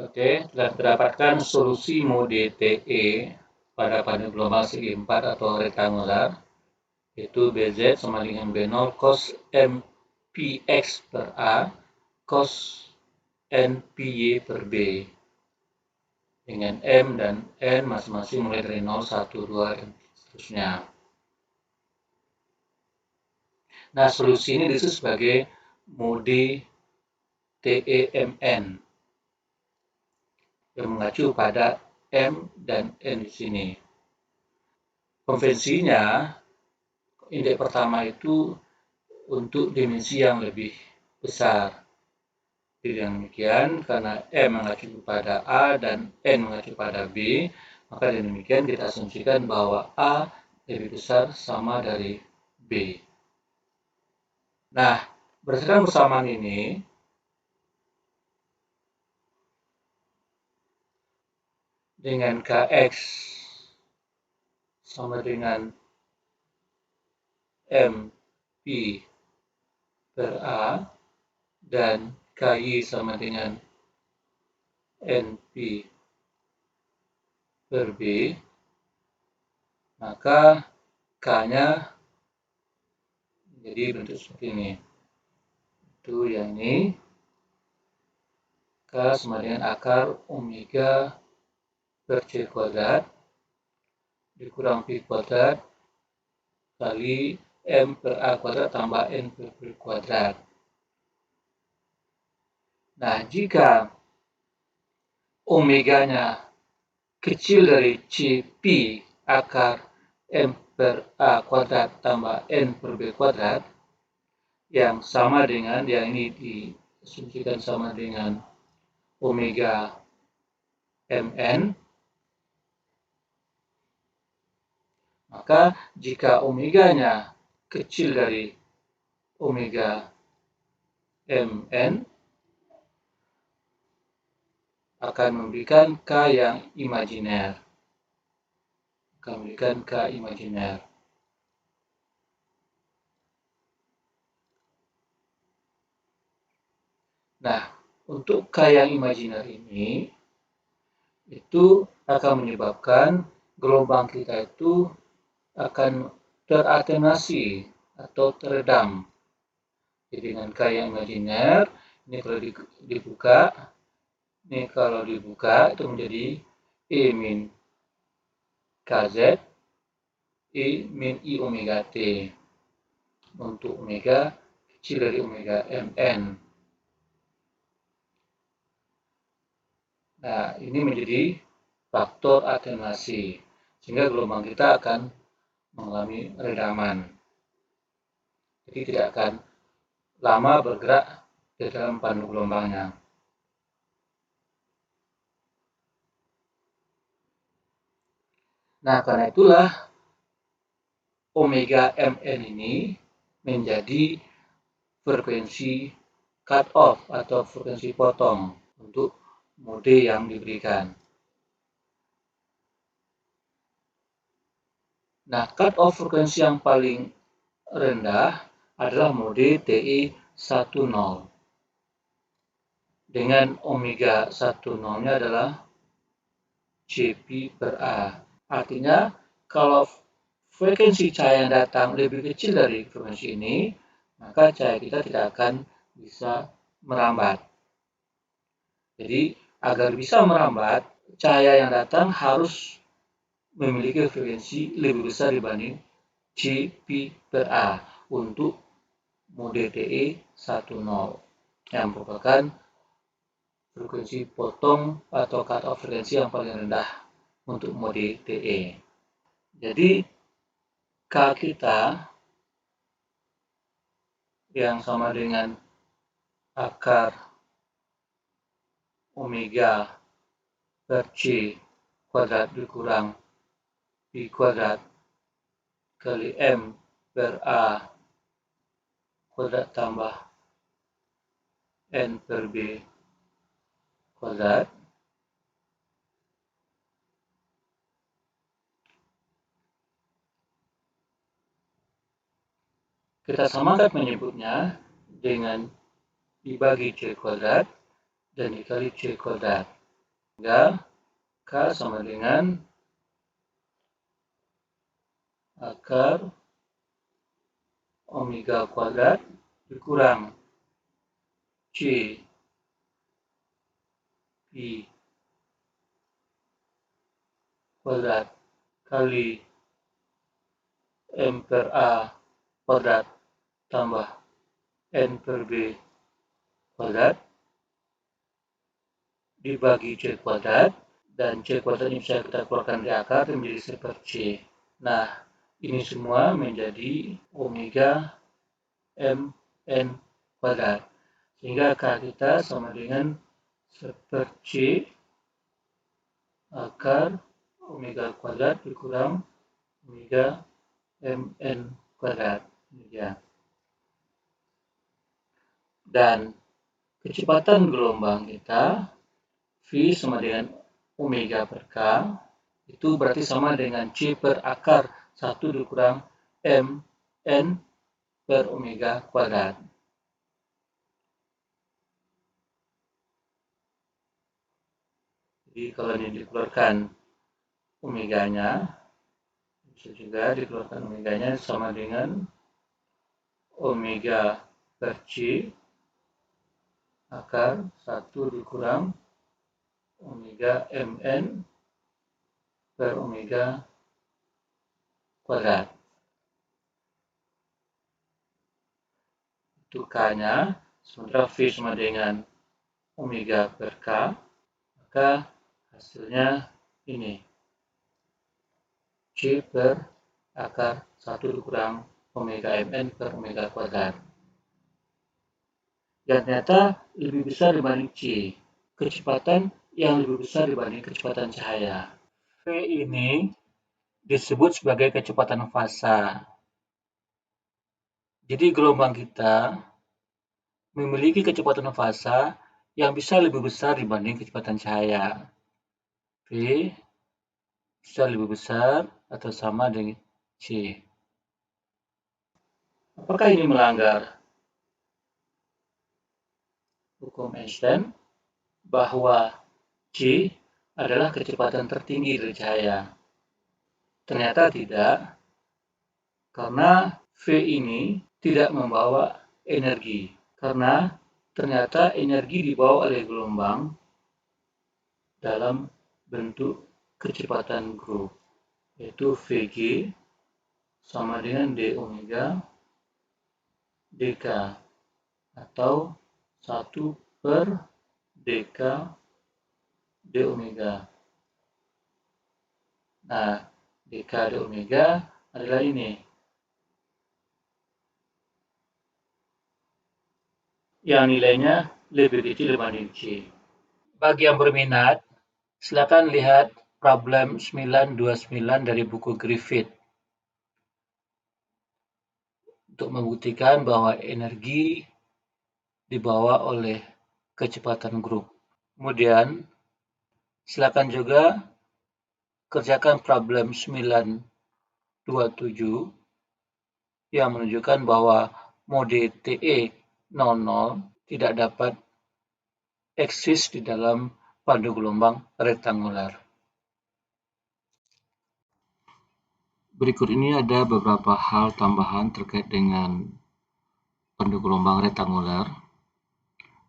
Oke, telah terdapatkan solusi mode TE pada panel gelombang segi 4 atau rektangular, yaitu BZ sama dengan B0 cos MPX per A cos NPY per B, dengan M dan N masing-masing mulai dari 0, 1, 2, dan seterusnya. Nah, solusi ini disebut sebagai mode TEMN yang mengacu pada M dan N di sini. Konvensinya, indeks pertama itu untuk dimensi yang lebih besar. Dengan demikian, karena M mengacu pada A dan N mengacu pada B, maka dengan demikian kita asumsikan bahwa A lebih besar sama dari B. Nah, berdasarkan persamaan ini, dengan KX sama dengan MP per A dan KY sama dengan NP per B, maka K-nya menjadi bentuk seperti ini. Itu yang ini, K sama dengan akar omega per C kuadrat dikurang Pi kuadrat kali M per A kuadrat tambah N per B kuadrat. Nah, jika omeganya kecil dari C Pi akar M per A kuadrat tambah N per B kuadrat, yang sama dengan, yang ini diasumsikan sama dengan omega mn, maka jika omeganya kecil dari omega mn, akan memberikan K yang imajiner. Nah, untuk K yang imajiner ini, itu akan menyebabkan gelombang kita itu akan teratenuasi atau teredam. Jadi dengan K yang imajiner, ini kalau dibuka, itu menjadi E min KZ, E min I omega T, untuk omega kecil dari omega mn. Nah, ini menjadi faktor atenuasi, sehingga gelombang kita akan mengalami redaman. Jadi tidak akan lama bergerak di dalam pandu gelombangnya. Nah, karena itulah omega mn ini menjadi frekuensi cut off atau frekuensi potong untuk mode yang diberikan. Nah, cut off frekuensi yang paling rendah adalah mode TE 10 dengan omega 10-nya adalah Cp per A. Artinya, kalau frekuensi cahaya yang datang lebih kecil dari frekuensi ini, maka cahaya kita tidak akan bisa merambat. Jadi, agar bisa merambat, cahaya yang datang harus memiliki frekuensi lebih besar dibanding Cp per A untuk mode TE 10 yang merupakan frekuensi potong atau cut off frekuensi yang paling rendah untuk mode TE. Jadi K kita yang sama dengan akar omega per C kuadrat dikurang B kuadrat kali M per A kuadrat tambah N per B kuadrat. Kita samakan menyebutnya dengan dibagi C kuadrat dan dikali C kuadrat. Sehingga K sama dengan akar omega kuadrat dikurang C P kuadrat kali M per A kuadrat tambah N per B kuadrat dibagi C kuadrat, dan C kuadrat ini bisa kita keluarkan di akar dan menjadi 1 per C. Nah, ini semua menjadi omega mn kuadrat, sehingga K kita sama dengan 1 per C akar omega kuadrat dikurang omega mn kuadrat. Ya. Dan kecepatan gelombang kita V sama dengan omega per K, itu berarti sama dengan C per akar 1 dikurang mn per omega kuadrat. Jadi kalau ini dikeluarkan omeganya, bisa juga dikeluarkan omeganya sama dengan omega per C akar 1 dikurang omega mn per omega kuadrat. Itu K-nya, sementara V sama dengan omega per K, maka hasilnya ini C per akar 1 dikurang omega mn per omega kuadrat. Dan ternyata lebih besar dibanding C. Kecepatan yang lebih besar dibanding kecepatan cahaya. V ini disebut sebagai kecepatan fasa. Jadi gelombang kita memiliki kecepatan fasa yang bisa lebih besar dibanding kecepatan cahaya. V bisa lebih besar atau sama dengan C. Apakah ini melanggar hukum Einstein bahwa C adalah kecepatan tertinggi dari cahaya? Ternyata tidak, karena V ini tidak membawa energi. Karena ternyata energi dibawa oleh gelombang dalam bentuk kecepatan grup, yaitu Vg sama dengan d omega dk, atau 1 per dk d omega. Nah, dk d omega adalah ini, yang nilainya lebih kecil dibanding C. Bagi yang berminat, silakan lihat problem 929 dari buku Griffith untuk membuktikan bahwa energi dibawa oleh kecepatan grup. Kemudian, silakan juga kerjakan problem 927 yang menunjukkan bahwa mode TE00 tidak dapat eksis di dalam pandu gelombang rektanguler. Berikut ini ada beberapa hal tambahan terkait dengan pandu gelombang rektanguler.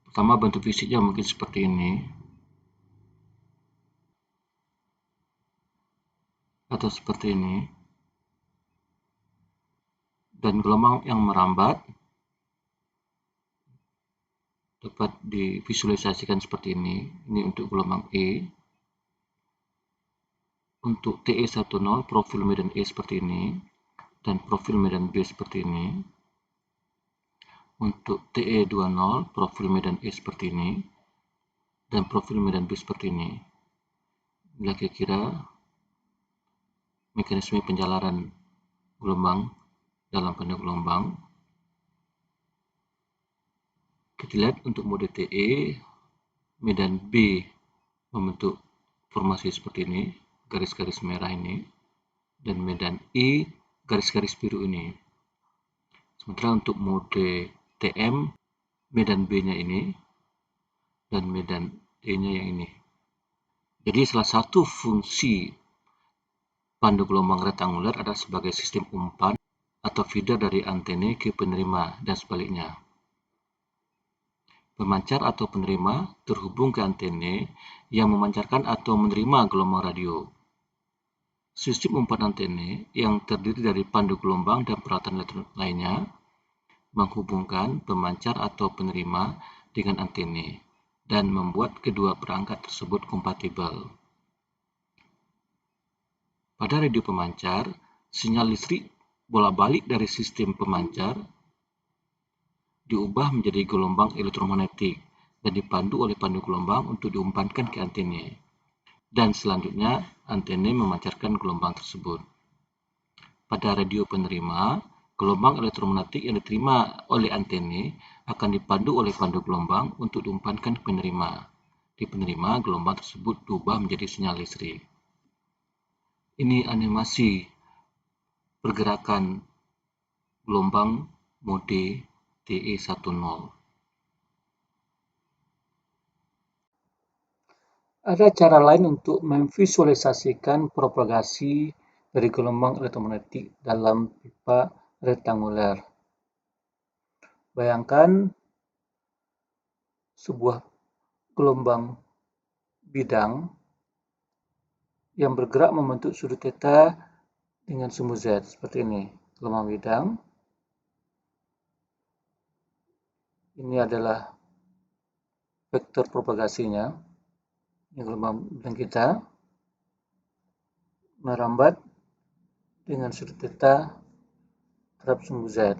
Pertama, bentuk fisiknya mungkin seperti ini, atau seperti ini. Dan gelombang yang merambat dapat divisualisasikan seperti ini. Ini untuk gelombang E. Untuk TE10, profil medan E seperti ini, dan profil medan B seperti ini. Untuk TE20, profil medan E seperti ini, dan profil medan B seperti ini. Inilah kira-kira mekanisme penjalaran gelombang dalam pandu gelombang. Kita lihat untuk mode TE, medan B membentuk formasi seperti ini, garis-garis merah ini, dan medan E garis-garis biru ini. Sementara untuk mode TM, medan B-nya ini, dan medan E-nya yang ini. Jadi salah satu fungsi pandu gelombang rektanguler adalah sebagai sistem umpan atau feeder dari antena ke penerima dan sebaliknya. Pemancar atau penerima terhubung ke antena yang memancarkan atau menerima gelombang radio. Sistem umpan antena yang terdiri dari pandu gelombang dan peralatan elektronik lainnya menghubungkan pemancar atau penerima dengan antena dan membuat kedua perangkat tersebut kompatibel. Pada radio pemancar, sinyal listrik bolak-balik dari sistem pemancar diubah menjadi gelombang elektromagnetik dan dipandu oleh pandu gelombang untuk diumpankan ke antena. Dan selanjutnya, antena memancarkan gelombang tersebut. Pada radio penerima, gelombang elektromagnetik yang diterima oleh antena akan dipandu oleh pandu gelombang untuk diumpankan ke penerima. Di penerima, gelombang tersebut diubah menjadi sinyal listrik. Ini animasi pergerakan gelombang mode TE10. Ada cara lain untuk memvisualisasikan propagasi dari gelombang elektromagnetik dalam pipa rektanguler. Bayangkan sebuah gelombang bidang yang bergerak membentuk sudut theta dengan sumbu Z seperti ini. Gelombang bidang ini adalah vektor propagasinya. Ini gelombang bidang kita merambat dengan sudut theta terhadap sumbu Z.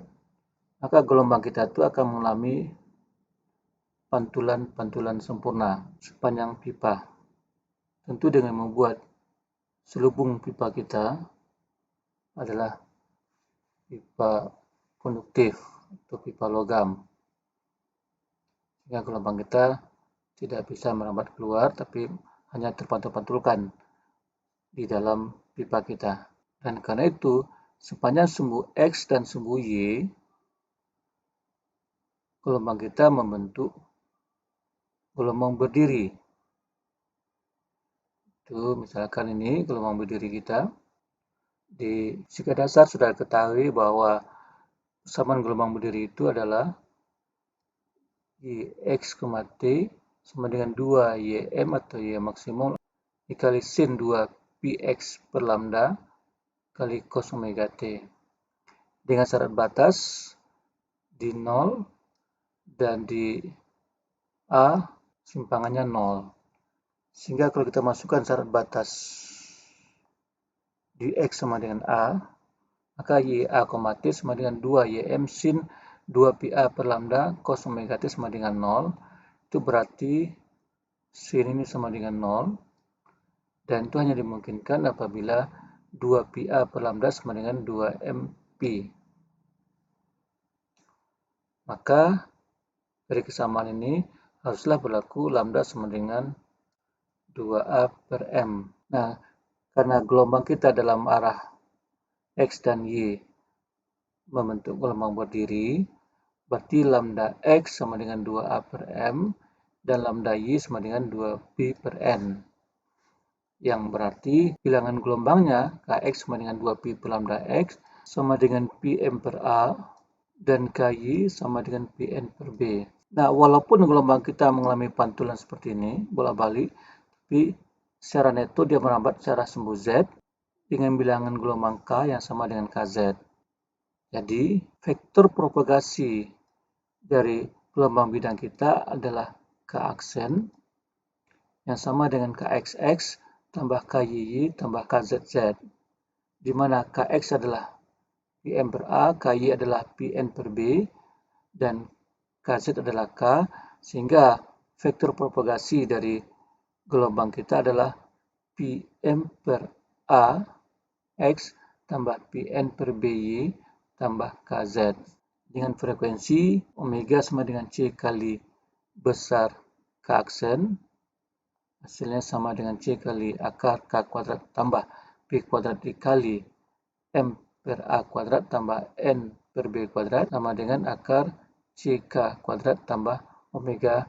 Maka gelombang kita itu akan mengalami pantulan-pantulan sempurna sepanjang pipa. Tentu dengan membuat selubung pipa kita adalah pipa konduktif atau pipa logam. Sehingga gelombang kita tidak bisa merambat keluar, tapi hanya terpantul-pantulkan di dalam pipa kita. Dan karena itu, sepanjang sumbu X dan sumbu Y, gelombang kita membentuk gelombang berdiri. Itu misalkan ini gelombang berdiri kita. Di fisika dasar sudah ketahui bahwa persamaan gelombang berdiri itu adalah X, T sama dengan 2 Ym atau Y maksimum dikali sin 2 Px per lambda kali cos omega T. Dengan syarat batas di 0 dan di A simpangannya 0. Sehingga kalau kita masukkan syarat batas di X sama dengan A, maka YA, T sama dengan 2 Ym sin 2 PA per lambda cos omega T sama dengan 0. Itu berarti sin ini sama dengan 0. Dan itu hanya dimungkinkan apabila 2 PA per lambda sama dengan 2 MP. Maka dari kesamaan ini haruslah berlaku lambda sama dengan 2A per M. Nah, karena gelombang kita dalam arah X dan Y membentuk gelombang berdiri, berarti lambda X sama dengan 2A per M dan lambda Y sama dengan 2P per N. Yang berarti bilangan gelombangnya Kx sama dengan 2P per lambda X sama dengan Pm per A dan Ky sama dengan Pn per B. Nah, walaupun gelombang kita mengalami pantulan seperti ini, bolak-balik, tapi secara neto dia merambat secara sumbu Z dengan bilangan gelombang K yang sama dengan Kz. Jadi, vektor propagasi dari gelombang bidang kita adalah K aksen yang sama dengan Kxx tambah Kyy tambah Kzz, di mana Kx adalah Pm per A, Ky adalah Pn per B, dan Kz adalah K, sehingga vektor propagasi dari gelombang kita adalah Pm per A X tambah Pn per By tambah Kz dengan frekuensi omega sama dengan C kali besar K aksen, hasilnya sama dengan C kali akar K kuadrat tambah P kuadrat dikali M per A kuadrat tambah N per B kuadrat sama dengan akar CK kuadrat tambah omega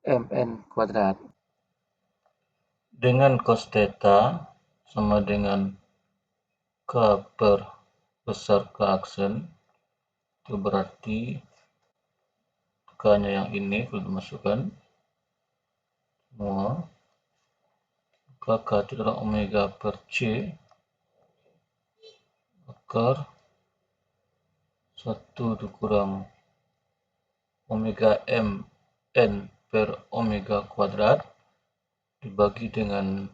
Mn kuadrat. Dengan cos theta sama dengan K per besar K aksen, itu berarti K-nya yang ini kalau dimasukkan semua, maka K itu adalah omega per C akar 1 dikurang omega M N per omega kuadrat dibagi dengan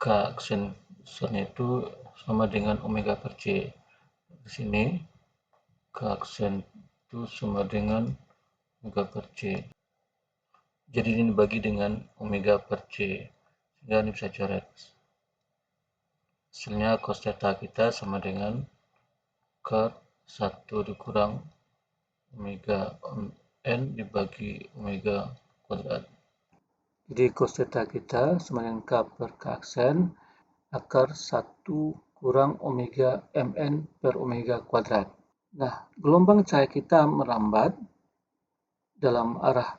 K aksen besarnya itu sama dengan omega per C. Di sini K aksen itu sama dengan omega per C. Jadi ini dibagi dengan omega per C. Sehingga ini bisa coret. Hasilnya cos theta kita sama dengan akar 1 dikurang omega N dibagi omega kuadrat. Jadi cos theta kita sama dengan K per K aksen akar 1 kurang omega Mn per omega kuadrat. Nah, gelombang cahaya kita merambat dalam arah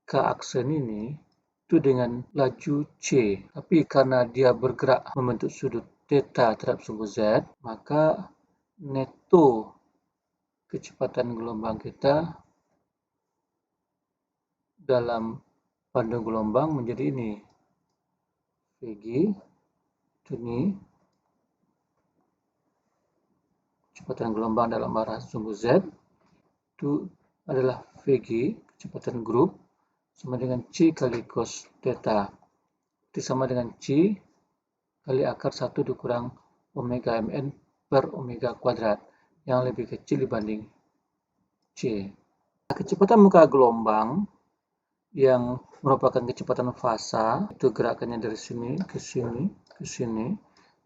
K aksen ini itu dengan laju C. Tapi karena dia bergerak membentuk sudut theta terhadap sumbu Z, maka neto kecepatan gelombang kita dalam pandu gelombang menjadi ini. Vg ini kecepatan gelombang dalam arah sumbu Z itu adalah Vg, kecepatan grup, sama dengan C kali cos theta. Itu sama dengan C kali akar 1 dikurang omega mn per omega kuadrat yang lebih kecil dibanding C. Kecepatan muka gelombang yang merupakan kecepatan fasa, itu gerakannya dari sini ke sini ke sini,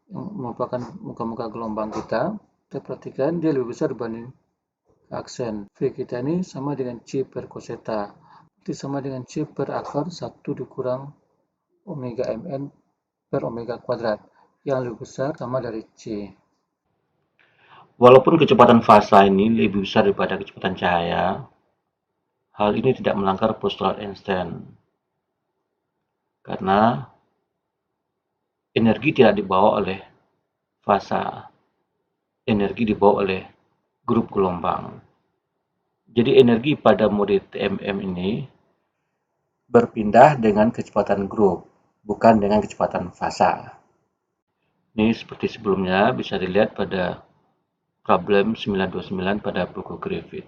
yang merupakan muka-muka gelombang kita. Kita perhatikan dia lebih besar dibanding aksen. V kita ini sama dengan C per coseta. Itu sama dengan C per akar 1 dikurang omega mn per omega kuadrat. Yang lebih besar sama dari C. Walaupun kecepatan fasa ini lebih besar daripada kecepatan cahaya, hal ini tidak melanggar postulat Einstein. Karena energi tidak dibawa oleh fasa, energi dibawa oleh grup gelombang. Jadi energi pada mode TMM ini berpindah dengan kecepatan grup, bukan dengan kecepatan fasa. Ini seperti sebelumnya bisa dilihat pada problem 929 pada buku Griffith.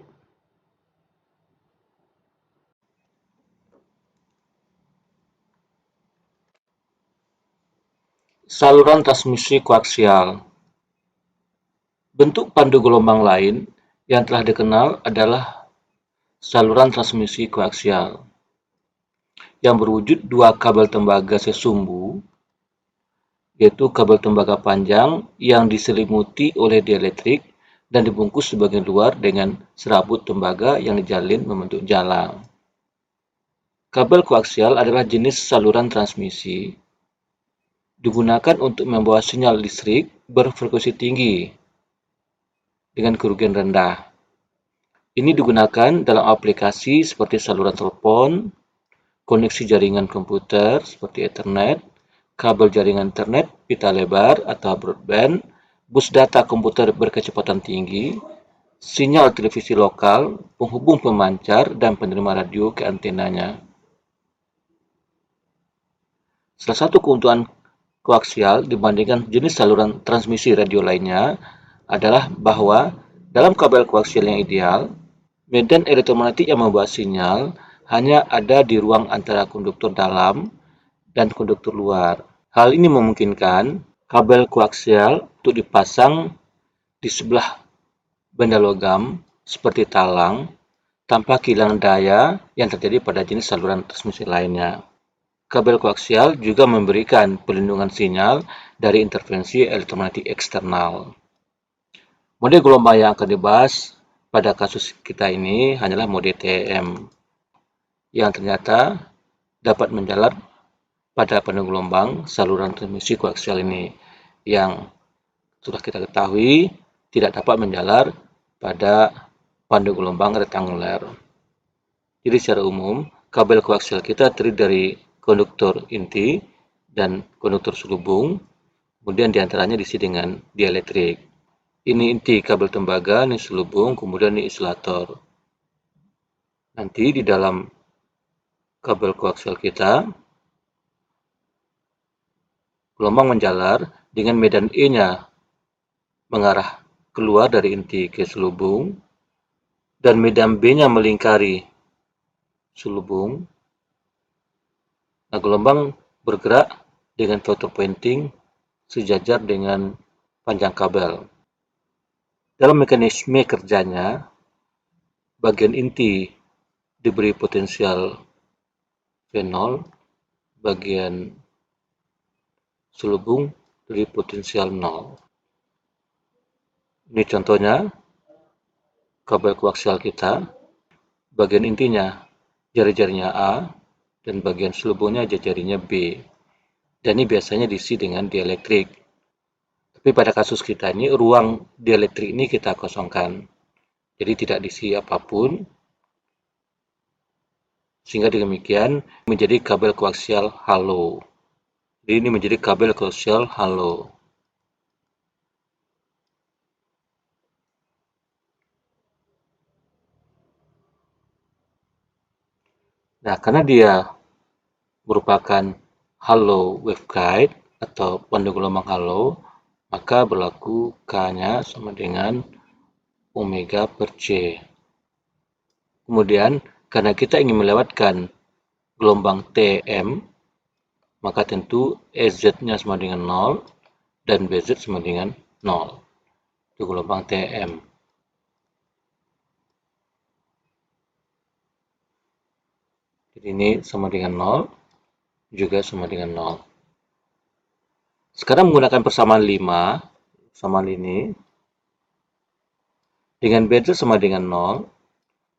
Saluran transmisi koaksial. Bentuk pandu gelombang lain yang telah dikenal adalah saluran transmisi koaksial, yang berwujud dua kabel tembaga sesumbu, yaitu kabel tembaga panjang yang diselimuti oleh dielektrik dan dibungkus sebagian luar dengan serabut tembaga yang dijalin membentuk jalang. Kabel koaksial adalah jenis saluran transmisi digunakan untuk membawa sinyal listrik berfrekuensi tinggi dengan kerugian rendah. Ini digunakan dalam aplikasi seperti saluran telepon, koneksi jaringan komputer seperti Ethernet, kabel jaringan internet, pita lebar atau broadband, bus data komputer berkecepatan tinggi, sinyal televisi lokal, penghubung pemancar, dan penerima radio ke antenanya. Salah satu keuntungan koaksial dibandingkan jenis saluran transmisi radio lainnya adalah bahwa dalam kabel koaksial yang ideal, medan elektromagnetik yang membawa sinyal hanya ada di ruang antara konduktor dalam dan konduktor luar. Hal ini memungkinkan kabel koaksial untuk dipasang di sebelah benda logam seperti talang tanpa kehilangan daya yang terjadi pada jenis saluran transmisi lainnya. Kabel koaksial juga memberikan perlindungan sinyal dari intervensi elektromagnetik eksternal. Mode gelombang yang akan dibahas pada kasus kita ini hanyalah mode TEM, yang ternyata dapat menjalar pada pandu gelombang saluran transmisi koaksial ini, yang sudah kita ketahui tidak dapat menjalar pada pandu gelombang rektanguler. Jadi secara umum, kabel koaksial kita terdiri dari konduktor inti dan konduktor selubung, kemudian diantaranya diisi dengan dielektrik. Ini inti kabel tembaga, ini selubung, kemudian ini isolator. Nanti di dalam kabel koaksial kita, gelombang menjalar dengan medan E-nya mengarah keluar dari inti ke selubung, dan medan B-nya melingkari selubung. Nah, gelombang bergerak dengan vector pointing sejajar dengan panjang kabel. Dalam mekanisme kerjanya, bagian inti diberi potensial V0, bagian selubung diberi potensial 0. Ini contohnya kabel koaksial kita, bagian intinya jari-jarinya A dan bagian selubungnya jari-jarinya B. Dan ini biasanya diisi dengan dielektrik. Tapi pada kasus kita ini, ruang dielektrik ini kita kosongkan. Jadi tidak diisi apapun, sehingga demikian menjadi kabel koaksial halo. Jadi ini menjadi kabel koaksial halo. Nah, karena dia merupakan halo waveguide atau pandu gelombang halo, maka berlaku K-nya sama dengan omega per C. Kemudian, karena kita ingin melewatkan gelombang TM, maka tentu EZ-nya sama dengan 0, dan BZ sama dengan 0. Itu gelombang TM. Jadi ini sama dengan 0, juga sama dengan 0. Sekarang menggunakan persamaan 5, persamaan ini, dengan BZ sama dengan 0,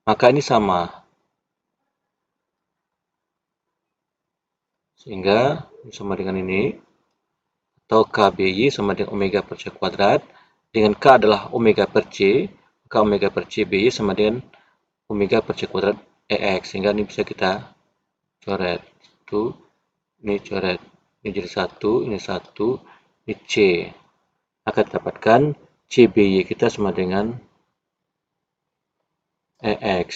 maka ini sama. Sehingga ini sama dengan ini, atau KBY sama dengan omega per C kuadrat. Dengan K adalah omega per C, maka omega per C BY sama dengan omega per C kuadrat EX. Sehingga ini bisa kita coret. Ini coret. Ini jadi 1, ini 1, ini C. Akan didapatkan CBY kita sama dengan EX.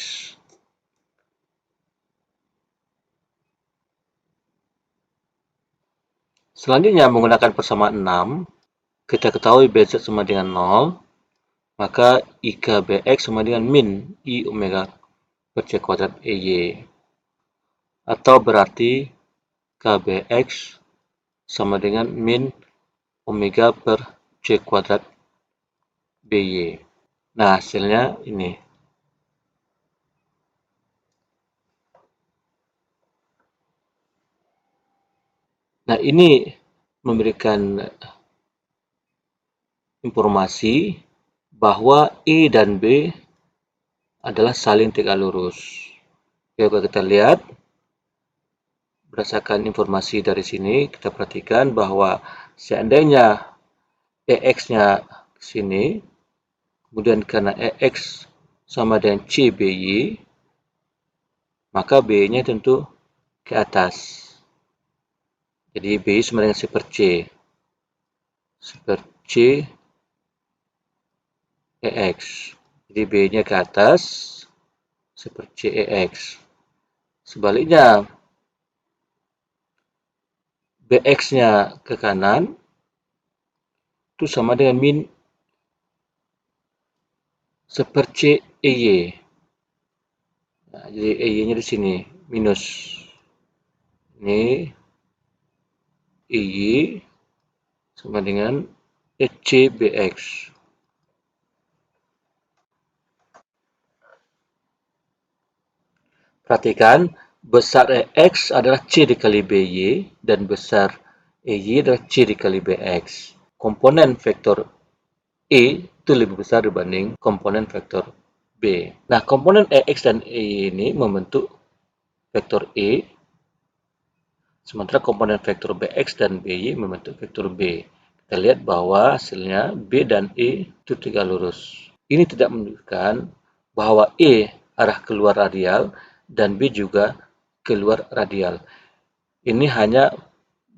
Selanjutnya menggunakan persamaan 6, kita ketahui BZ sama dengan 0, maka IKBX sama dengan min I omega per C kuadrat EY. Atau berarti KBX sama dengan min omega per C kuadrat BY. Nah, hasilnya ini. Nah, ini memberikan informasi bahwa E dan B adalah saling tegak lurus. Coba kita lihat, berdasarkan informasi dari sini, kita perhatikan bahwa seandainya EX-nya sini, kemudian karena EX sama dengan CBY, maka B-nya tentu ke atas. Jadi BY sama dengan 1 per C. 1 per C EX. Jadi B-nya ke atas, 1 per C EX. Sebaliknya, BX-nya ke kanan, itu sama dengan min 1 per C EY. Nah, jadi EY-nya di sini, minus. Ini EY sama dengan CBX. Perhatikan, besar EX adalah C dikali BY, dan besar EY adalah C dikali BX. Komponen vektor E itu lebih besar dibanding komponen vektor B. Nah, komponen EX dan EY ini membentuk vektor E, sementara komponen vektor BX dan BY membentuk vektor B. Kita lihat bahwa hasilnya B dan E itu tegak lurus. Ini tidak menunjukkan bahwa E arah keluar radial dan B juga keluar radial. Ini hanya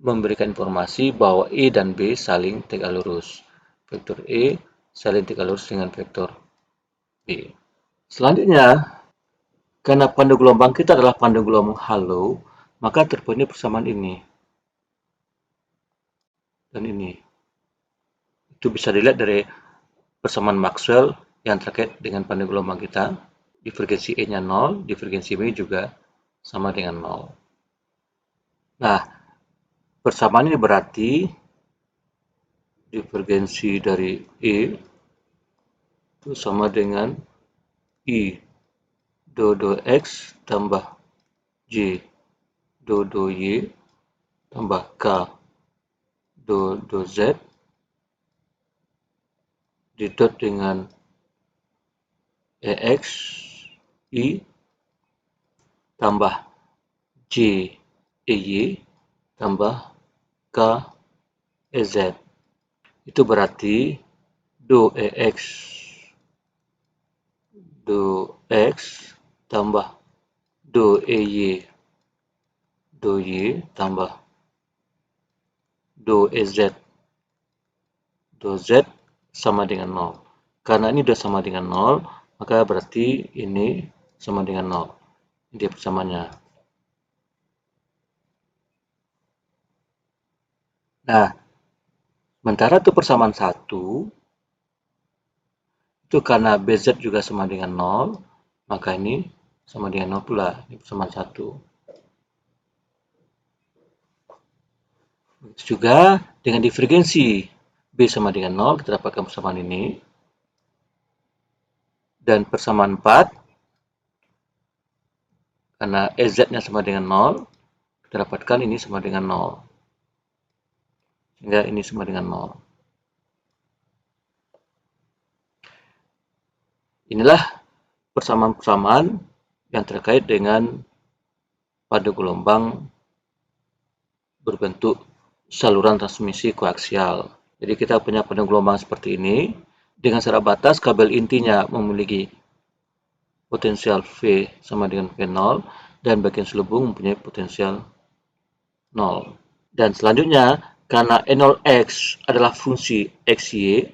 memberikan informasi bahwa E dan B saling tegak lurus. Vektor E saling tegak lurus dengan vektor B. Selanjutnya, karena pandu gelombang kita adalah pandu gelombang halo, maka terpenuhi persamaan ini dan ini. Itu bisa dilihat dari persamaan Maxwell yang terkait dengan pandu gelombang kita. Divergensi E-nya 0, divergensi B juga sama dengan 0. Nah, persamaan ini berarti divergensi dari E itu sama dengan I do X tambah J do Y tambah K do Z didot dengan EX I tambah J EY tambah K EZ. Itu berarti do X tambah do EY tambah do EZ sama dengan 0. Karena ini sudah sama dengan 0, maka berarti ini sama dengan 0. Ini dia persamaannya. Nah, sementara itu persamaan 1, itu karena BZ juga sama dengan 0, maka ini sama dengan 0 pula. Ini persamaan 1. Begitu juga dengan divergensi. B sama dengan 0, kita dapatkan persamaan ini. Dan persamaan 4, karena EZ-nya sama dengan 0, kita dapatkan ini sama dengan 0. Sehingga ini sama dengan 0. Inilah persamaan-persamaan yang terkait dengan pada gelombang berbentuk saluran transmisi koaksial. Jadi kita punya pada gelombang seperti ini. Dengan syarat batas, kabel intinya memiliki potensial V sama dengan V0 dan bagian selubung mempunyai potensial 0. Dan selanjutnya, karena E0X adalah fungsi XY,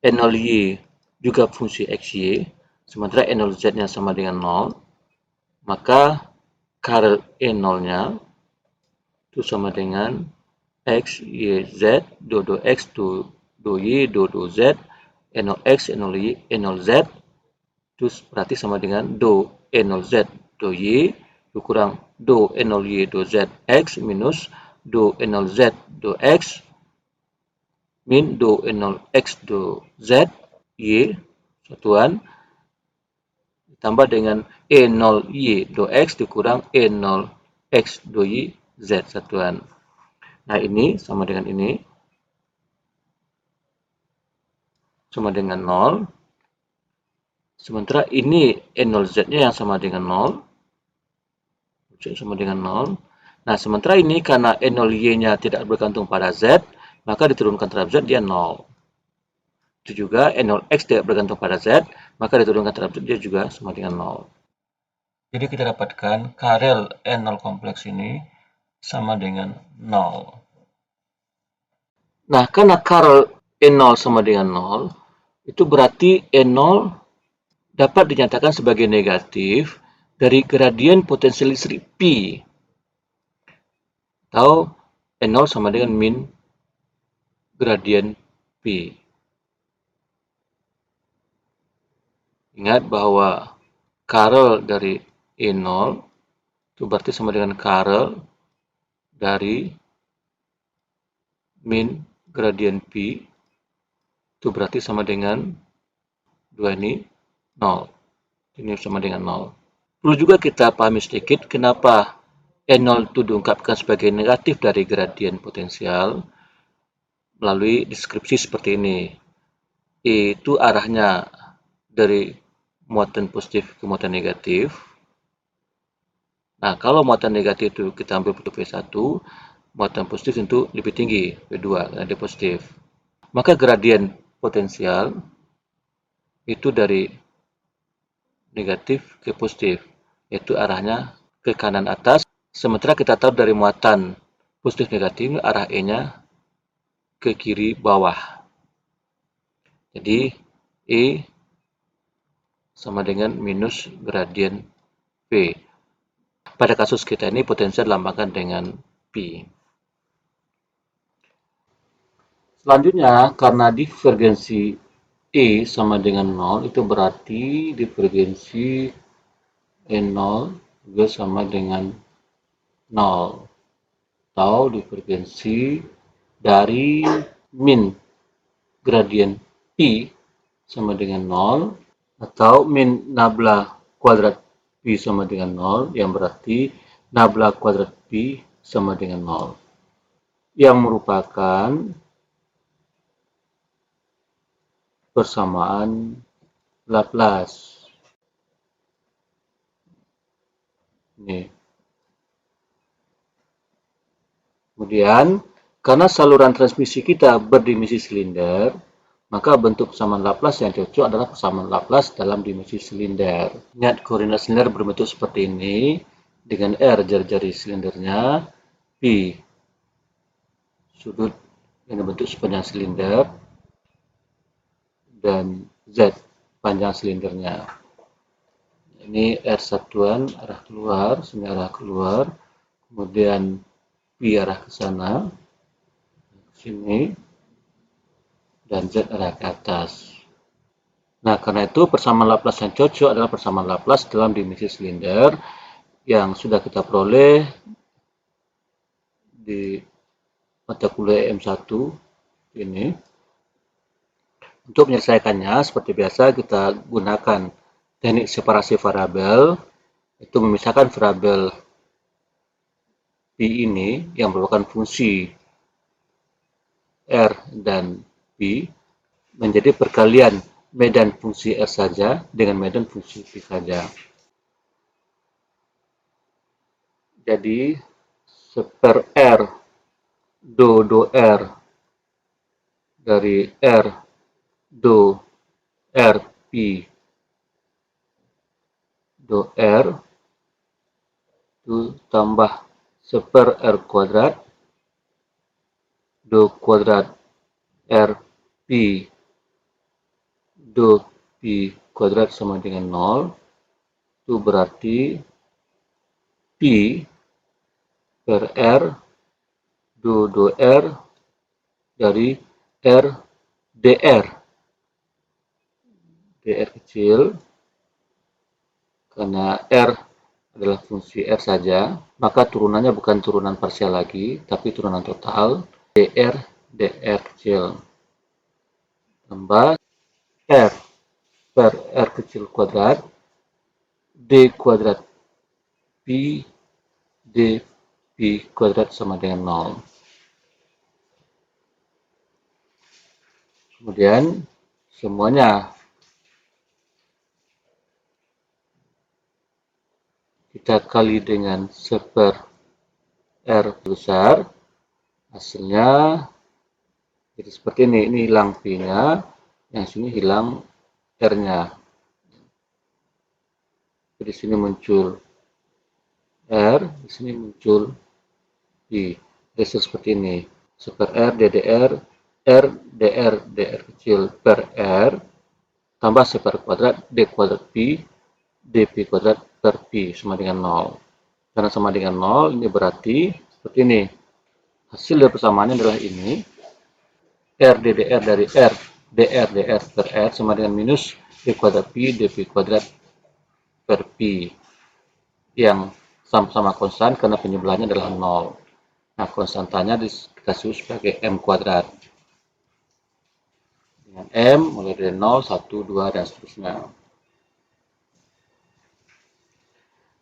E0Y juga fungsi XY, sementara E0Z-nya sama dengan 0, maka curl E0-nya itu sama dengan X, Y, Z, do X, do Y, do Z, E0X, E0Y, E0Z, itu berarti sama dengan do E0Z, do Y, kurang do E0Y, do Z, X, minus do E0Z, do X, min do E0X, do Z, Y, satuan, ditambah dengan E0Y, do X, dikurang E0X, do Y, Z, satuan. Nah, ini sama dengan ini. Sama dengan 0. Sementara ini E0Z-nya yang sama dengan 0. Sama dengan 0. Nah, sementara ini karena E0Y-nya tidak bergantung pada Z, maka diturunkan terhadap Z dia 0. Itu juga E0X tidak bergantung pada Z, maka diturunkan terhadap Z dia juga sama dengan 0. Jadi kita dapatkan karel E0 kompleks ini sama dengan 0. Nah, karena karel E0 sama dengan 0, itu berarti E0 dapat dinyatakan sebagai negatif dari gradien potensial listrik P. Atau E0 sama dengan min gradien P. Ingat bahwa karel dari E0 itu berarti sama dengan karel dari min gradien P, itu berarti sama dengan 2 ini 0. Ini sama dengan 0. Perlu juga kita pahami sedikit kenapa E0 itu diungkapkan sebagai negatif dari gradien potensial melalui deskripsi seperti ini. E itu arahnya dari muatan positif ke muatan negatif. Nah, kalau muatan negatif itu kita ambil bentuk V1, muatan positif tentu lebih tinggi, V2, karena dia positif. Maka gradien potensial itu dari negatif ke positif, yaitu arahnya ke kanan atas. Sementara kita tahu dari muatan positif negatif, arah E-nya ke kiri bawah. Jadi, E sama dengan minus gradien V. Pada kasus kita ini potensial dilambangkan dengan P. Selanjutnya, karena divergensi E sama dengan 0, itu berarti divergensi E0 juga sama dengan 0. Atau divergensi dari min gradien P sama dengan 0, atau min nabla kuadrat P sama dengan 0, yang berarti nabla kuadrat P sama dengan 0. Yang merupakan persamaan Laplace. Ini. Kemudian, karena saluran transmisi kita berdimensi silinder, maka bentuk persamaan Laplace yang cocok adalah persamaan Laplace dalam dimensi silinder. Ingat, koordinat silinder berbentuk seperti ini, dengan R jari-jari silindernya, P sudut yang berbentuk sepanjang silinder, dan Z panjang silindernya. Ini R satuan arah keluar, sini arah keluar, kemudian P arah ke sana, sini, dan Z arah ke atas. Nah, karena itu persamaan Laplace yang cocok adalah persamaan Laplace dalam dimensi silinder yang sudah kita peroleh di mata kuliah M1 ini. Untuk menyelesaikannya, seperti biasa kita gunakan teknik separasi variabel, itu memisahkan variabel P ini yang merupakan fungsi R dan P menjadi perkalian medan fungsi R saja dengan medan fungsi P saja. Jadi, seper R do R dari R do R P do R itu tambah seper R kuadrat do kuadrat R P do P kuadrat sama dengan 0. Itu berarti P per R do R dari R dr. dr kecil, karena R adalah fungsi R saja, maka turunannya bukan turunan parsial lagi, tapi turunan total, dr kecil, tambah R per R kecil kuadrat, D kuadrat P, D P kuadrat sama dengan 0. Kemudian, semuanya kita kali dengan seper R besar, hasilnya jadi seperti ini hilang P-nya, yang sini hilang R-nya. Di sini muncul R, di sini muncul P. Hasil seperti ini. Seper R, DDR, R, dr kecil per R, tambah seper kuadrat, D kuadrat P, dP kuadrat per P sama dengan 0. Karena sama dengan 0, ini berarti seperti ini. Hasil dari persamaannya adalah ini. R DDR dari R dr per R sama dengan minus D kuadrat P dP kuadrat per P yang sama-sama konstan karena penyebelahnya adalah 0. Nah, konstantanya dikasih sebagai M kuadrat. Dengan M mulai dari 0, 1, 2, dan seterusnya.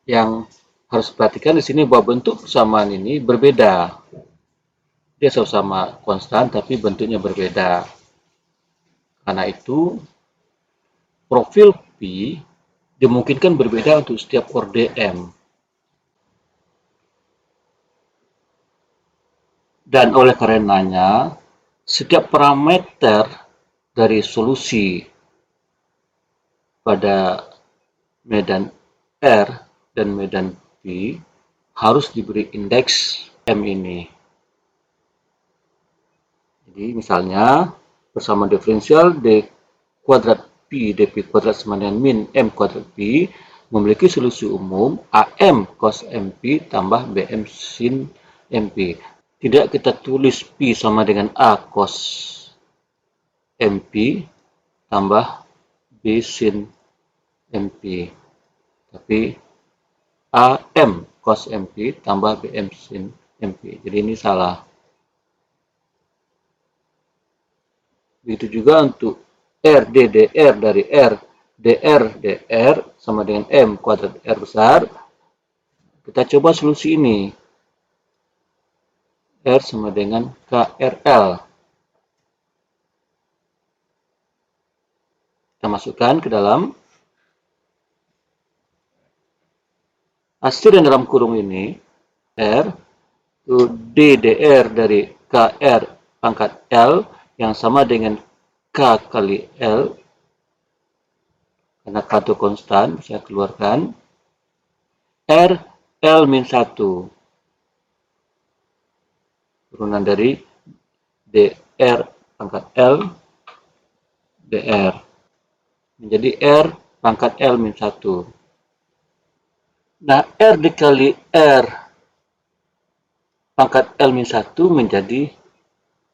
Yang harus perhatikan di sini bahwa bentuk persamaan ini berbeda. Dia sama-sama konstan tapi bentuknya berbeda. Karena itu, profil P dimungkinkan berbeda untuk setiap orde M. Dan oleh karenanya, setiap parameter dari solusi pada medan R dan medan P harus diberi indeks M ini. Jadi misalnya persamaan diferensial D kuadrat P dP kuadrat sama dengan min M kuadrat P memiliki solusi umum AM cos MP tambah BM sin MP. Tidak kita tulis P sama dengan A cos MP tambah B sin MP. Tapi AM cos MP tambah BM sin MP. Jadi ini salah. Begitu juga untuk R DDR dari R dr sama dengan M kuadrat R besar. Kita coba solusi ini. R sama dengan KRL. Kita masukkan ke dalam. Hasil yang dalam kurung ini, R, DDR dari KR pangkat L yang sama dengan K kali L, karena K itu konstan, saya keluarkan, R, L-1, turunan dari DR pangkat L, DR, menjadi R pangkat L-1. Nah, R dikali R pangkat L-1 menjadi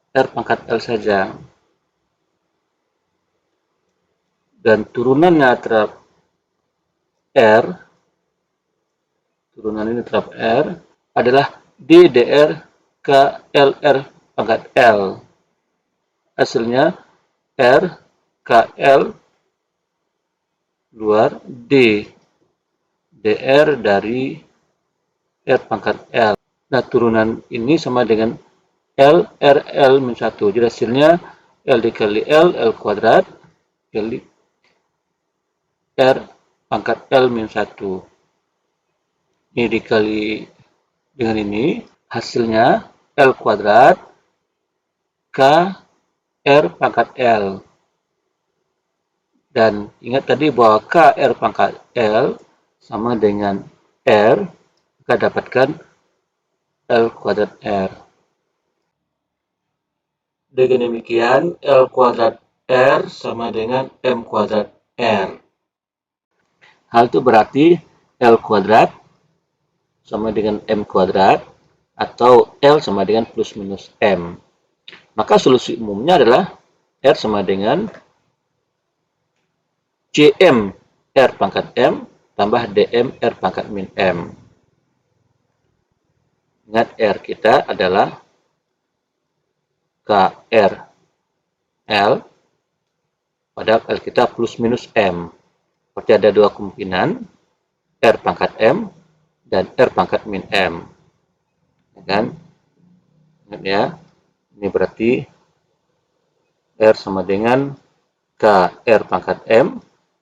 R pangkat L saja. Dan turunannya terhadap R, turunan ini terhadap R, adalah DDR ke LR pangkat L. hasilnya R KL luar D DR dari R pangkat L. Nah, turunan ini sama dengan L RL min 1. Jadi hasilnya L dikali L kuadrat kali R pangkat L min 1. Ini dikali dengan ini, hasilnya L kuadrat K R pangkat L. Dan ingat tadi bahwa K R pangkat L sama dengan R, kita dapatkan L kuadrat R. Dengan demikian, L kuadrat R sama dengan M kuadrat R. Hal itu berarti L kuadrat sama dengan M kuadrat atau L sama dengan plus minus M. Maka solusi umumnya adalah R sama dengan CM R pangkat M tambah DM R pangkat min M. Ingat R kita adalah KR L, padahal L kita plus minus M. Berarti ada dua kemungkinan, R pangkat M dan R pangkat min M. Ya kan? Ingat ya, ini berarti R sama dengan KR pangkat M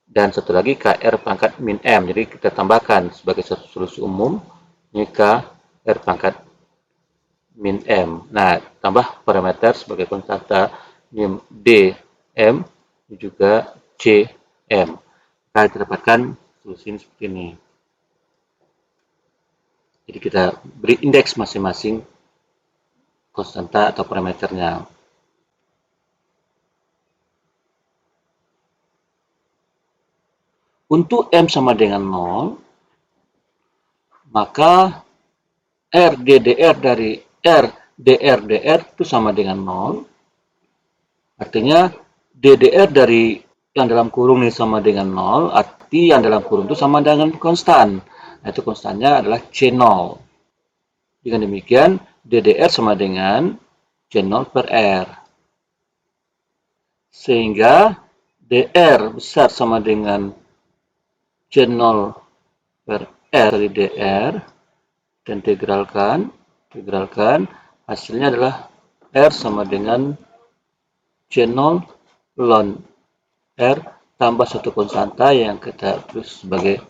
dan satu lagi KR pangkat min M. Jadi kita tambahkan sebagai satu solusi umum, ini KR pangkat min M. Nah, tambah parameter sebagai konstanta ini D, M, dan juga C, M. Kita dapatkan solusi ini seperti ini. Jadi kita beri indeks masing-masing konstanta atau parameternya. Untuk M sama dengan 0, maka R DDR dari R DR itu sama dengan 0. Artinya DDR dari yang dalam kurung ini sama dengan 0, arti yang dalam kurung itu sama dengan konstan. Nah, itu konstannya adalah C0. Dengan demikian, DDR sama dengan C0 per R. Sehingga DR besar sama dengan C0 per R dari DR, dan integralkan, hasilnya adalah R sama dengan C0 ln R tambah satu konstanta yang kita tulis sebagai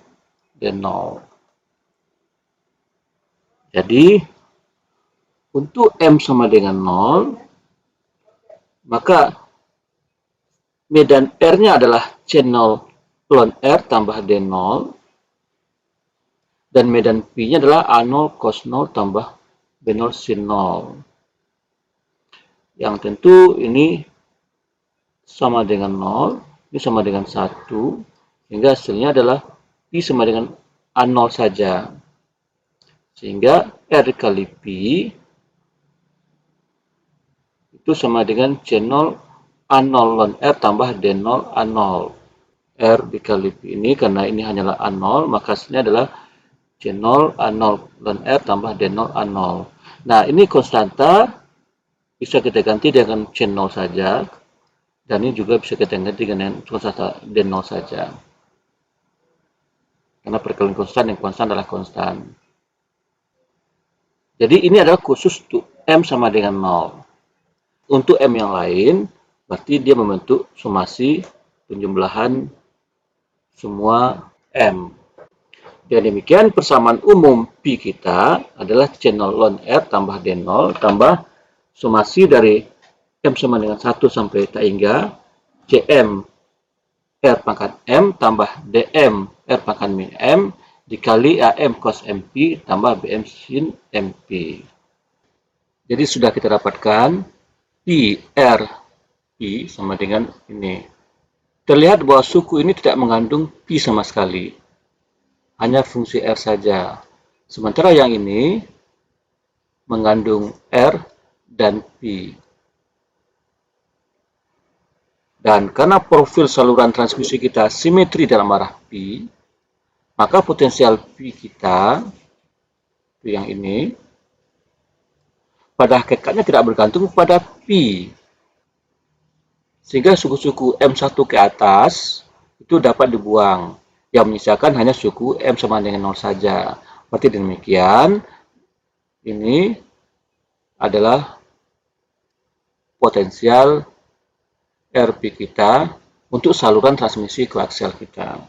D0. Jadi, untuk M sama dengan 0, maka medan R-nya adalah C0 ln R tambah D0, dan medan P-nya adalah A0 cos 0 tambah B0 sin 0. Yang tentu ini sama dengan 0, ini sama dengan 1, sehingga hasilnya adalah P sama dengan A0 saja. Sehingga R kali P itu sama dengan C0 A0 ln R tambah D0 A0. R dikali P ini, karena ini hanyalah A0, maka hasilnya adalah C0 A0 ln R tambah D0 A0. Nah, ini konstanta bisa kita ganti dengan C0 saja, dan ini juga bisa kita ganti dengan konstanta D0 saja. Karena perkalian konstan, yang konstan adalah konstan. Jadi ini adalah khusus untuk M sama dengan 0. Untuk M yang lain, berarti dia membentuk somasi penjumlahan semua M. Dan demikian persamaan umum P kita adalah C0 ln R tambah D0 tambah somasi dari M sama dengan 1 sampai tak hingga CM R pangkat M tambah DM R pangkat min M dikali AM cos MP tambah BM sin MP. Jadi sudah kita dapatkan P R P sama dengan ini. Terlihat bahwa suku ini tidak mengandung P sama sekali. Hanya fungsi R saja. Sementara yang ini mengandung R dan P. Dan karena profil saluran transmisi kita simetri dalam arah P, maka potensial P kita, yang ini, pada hakikatnya tidak bergantung pada P. Sehingga suku-suku M1 ke atas itu dapat dibuang. Yang menyisakan hanya suku M sama dengan 0 saja. Berarti demikian, ini adalah potensial RP kita untuk saluran transmisi koaksial kita.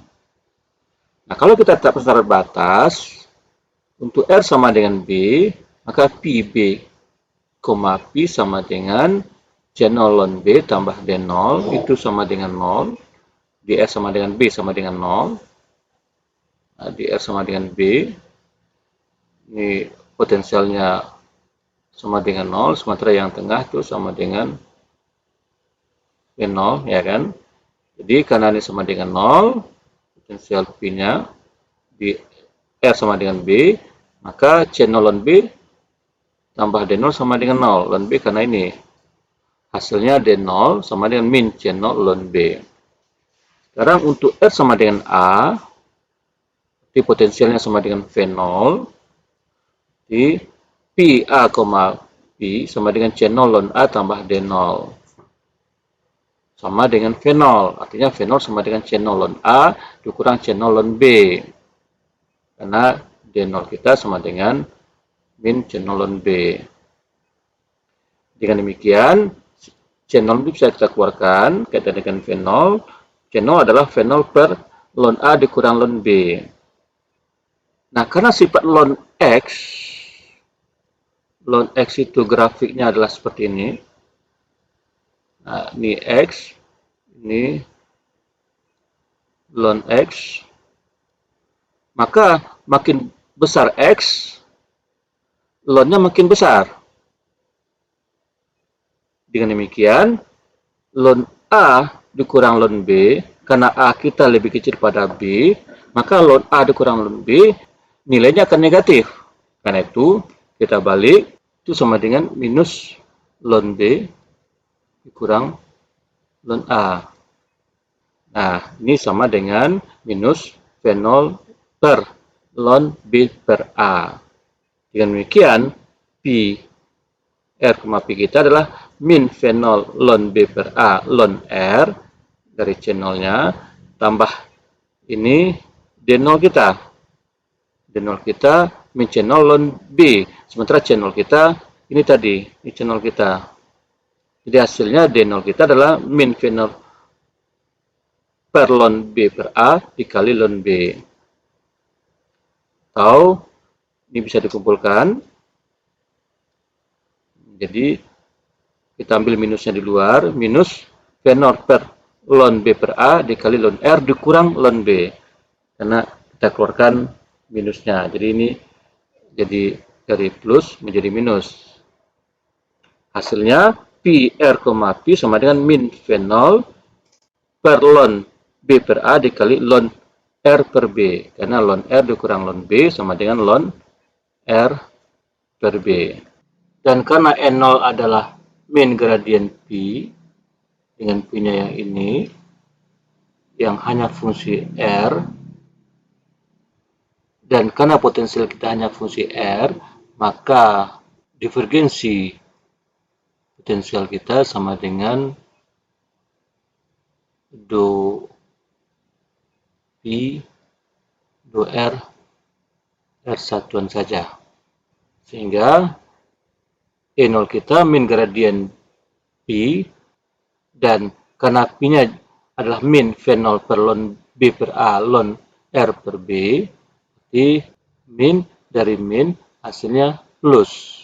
Nah, kalau kita tetap syarat batas, untuk R sama dengan B, maka PB, P sama dengan C0 ln B tambah D0, itu sama dengan 0. DR sama dengan B sama dengan 0. Nah, DR sama dengan B, ini potensialnya sama dengan 0, sementara yang tengah itu sama dengan B0, ya kan? Jadi karena ini sama dengan 0, potensial P-nya di R sama dengan B, maka C0 ln B tambah D0 sama dengan 0. Ln B karena ini hasilnya D0 sama dengan min C0 ln B. Sekarang untuk R sama dengan A, di potensialnya sama dengan V0, di PA, P sama dengan C0 ln A tambah D0. Sama dengan V0, artinya V0 sama dengan C0 ln A dikurang C0 ln B. Karena D0 kita sama dengan min C0 ln B. Dengan demikian, C0 bisa kita keluarkan kaitan dengan V0. C0 adalah V0 per ln A dikurang ln B. Nah, karena sifat ln X itu grafiknya adalah seperti ini. Nah, ini X, ini ln X. Maka makin besar X, ln-nya makin besar. Dengan demikian, ln A dikurang ln B, karena A kita lebih kecil pada B, maka ln A dikurang ln B, nilainya akan negatif. Karena itu, kita balik, itu sama dengan minus ln B dikurang ln A. Nah, ini sama dengan minus V0 per ln B per A. Dengan demikian, P R, P kita adalah min V0 ln B per A ln R dari C0-nya, tambah ini D0 kita. D0 kita min C0 ln B. Sementara C0 kita, ini tadi, ini C0 kita. Jadi hasilnya D0 kita adalah min V0 per ln B per A dikali ln B. Atau ini bisa dikumpulkan. Jadi kita ambil minusnya di luar, minus V0 per ln B per A dikali ln R dikurang ln B. Karena kita keluarkan minusnya. Jadi ini jadi dari plus menjadi minus. Hasilnya P R, P sama dengan min V0 per ln B per A dikali ln R per B. Karena ln R dikurang ln B sama dengan ln R per B. Dan karena N0 adalah min gradien P, dengan P-nya yang ini, yang hanya fungsi R, dan karena potensial kita hanya fungsi R, maka divergensi potensial kita sama dengan do P, do R, R satuan saja. Sehingga E0 kita min gradien P, dan karena P-nya adalah min V0 per ln B per A ln R per B, jadi min dari min hasilnya plus.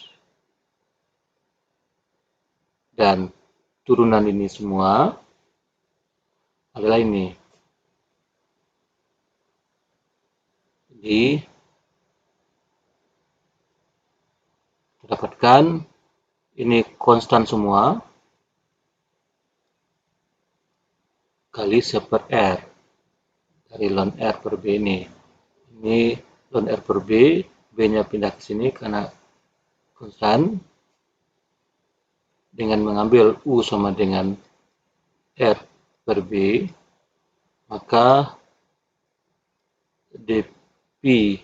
Dan turunan ini semua adalah ini. Jadi dapatkan ini konstan semua kali 1 per R dari ln R per B ini. Ini ln R per B, B-nya pindah ke sini karena konstan. Dengan mengambil U sama dengan R per B, maka dP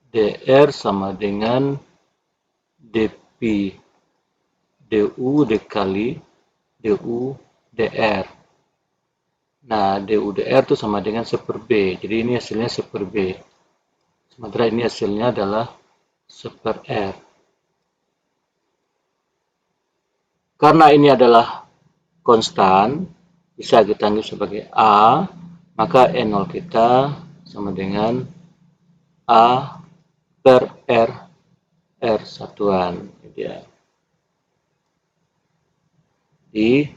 dR sama dengan dP du dikali du dr. Nah, du dr itu sama dengan 1 per b. Jadi ini hasilnya 1 per b. Sementara ini hasilnya adalah 1 per r. Karena ini adalah konstan, bisa kita anggap sebagai A, maka E0 kita sama dengan A per R, R satuan. Ya. Jadi,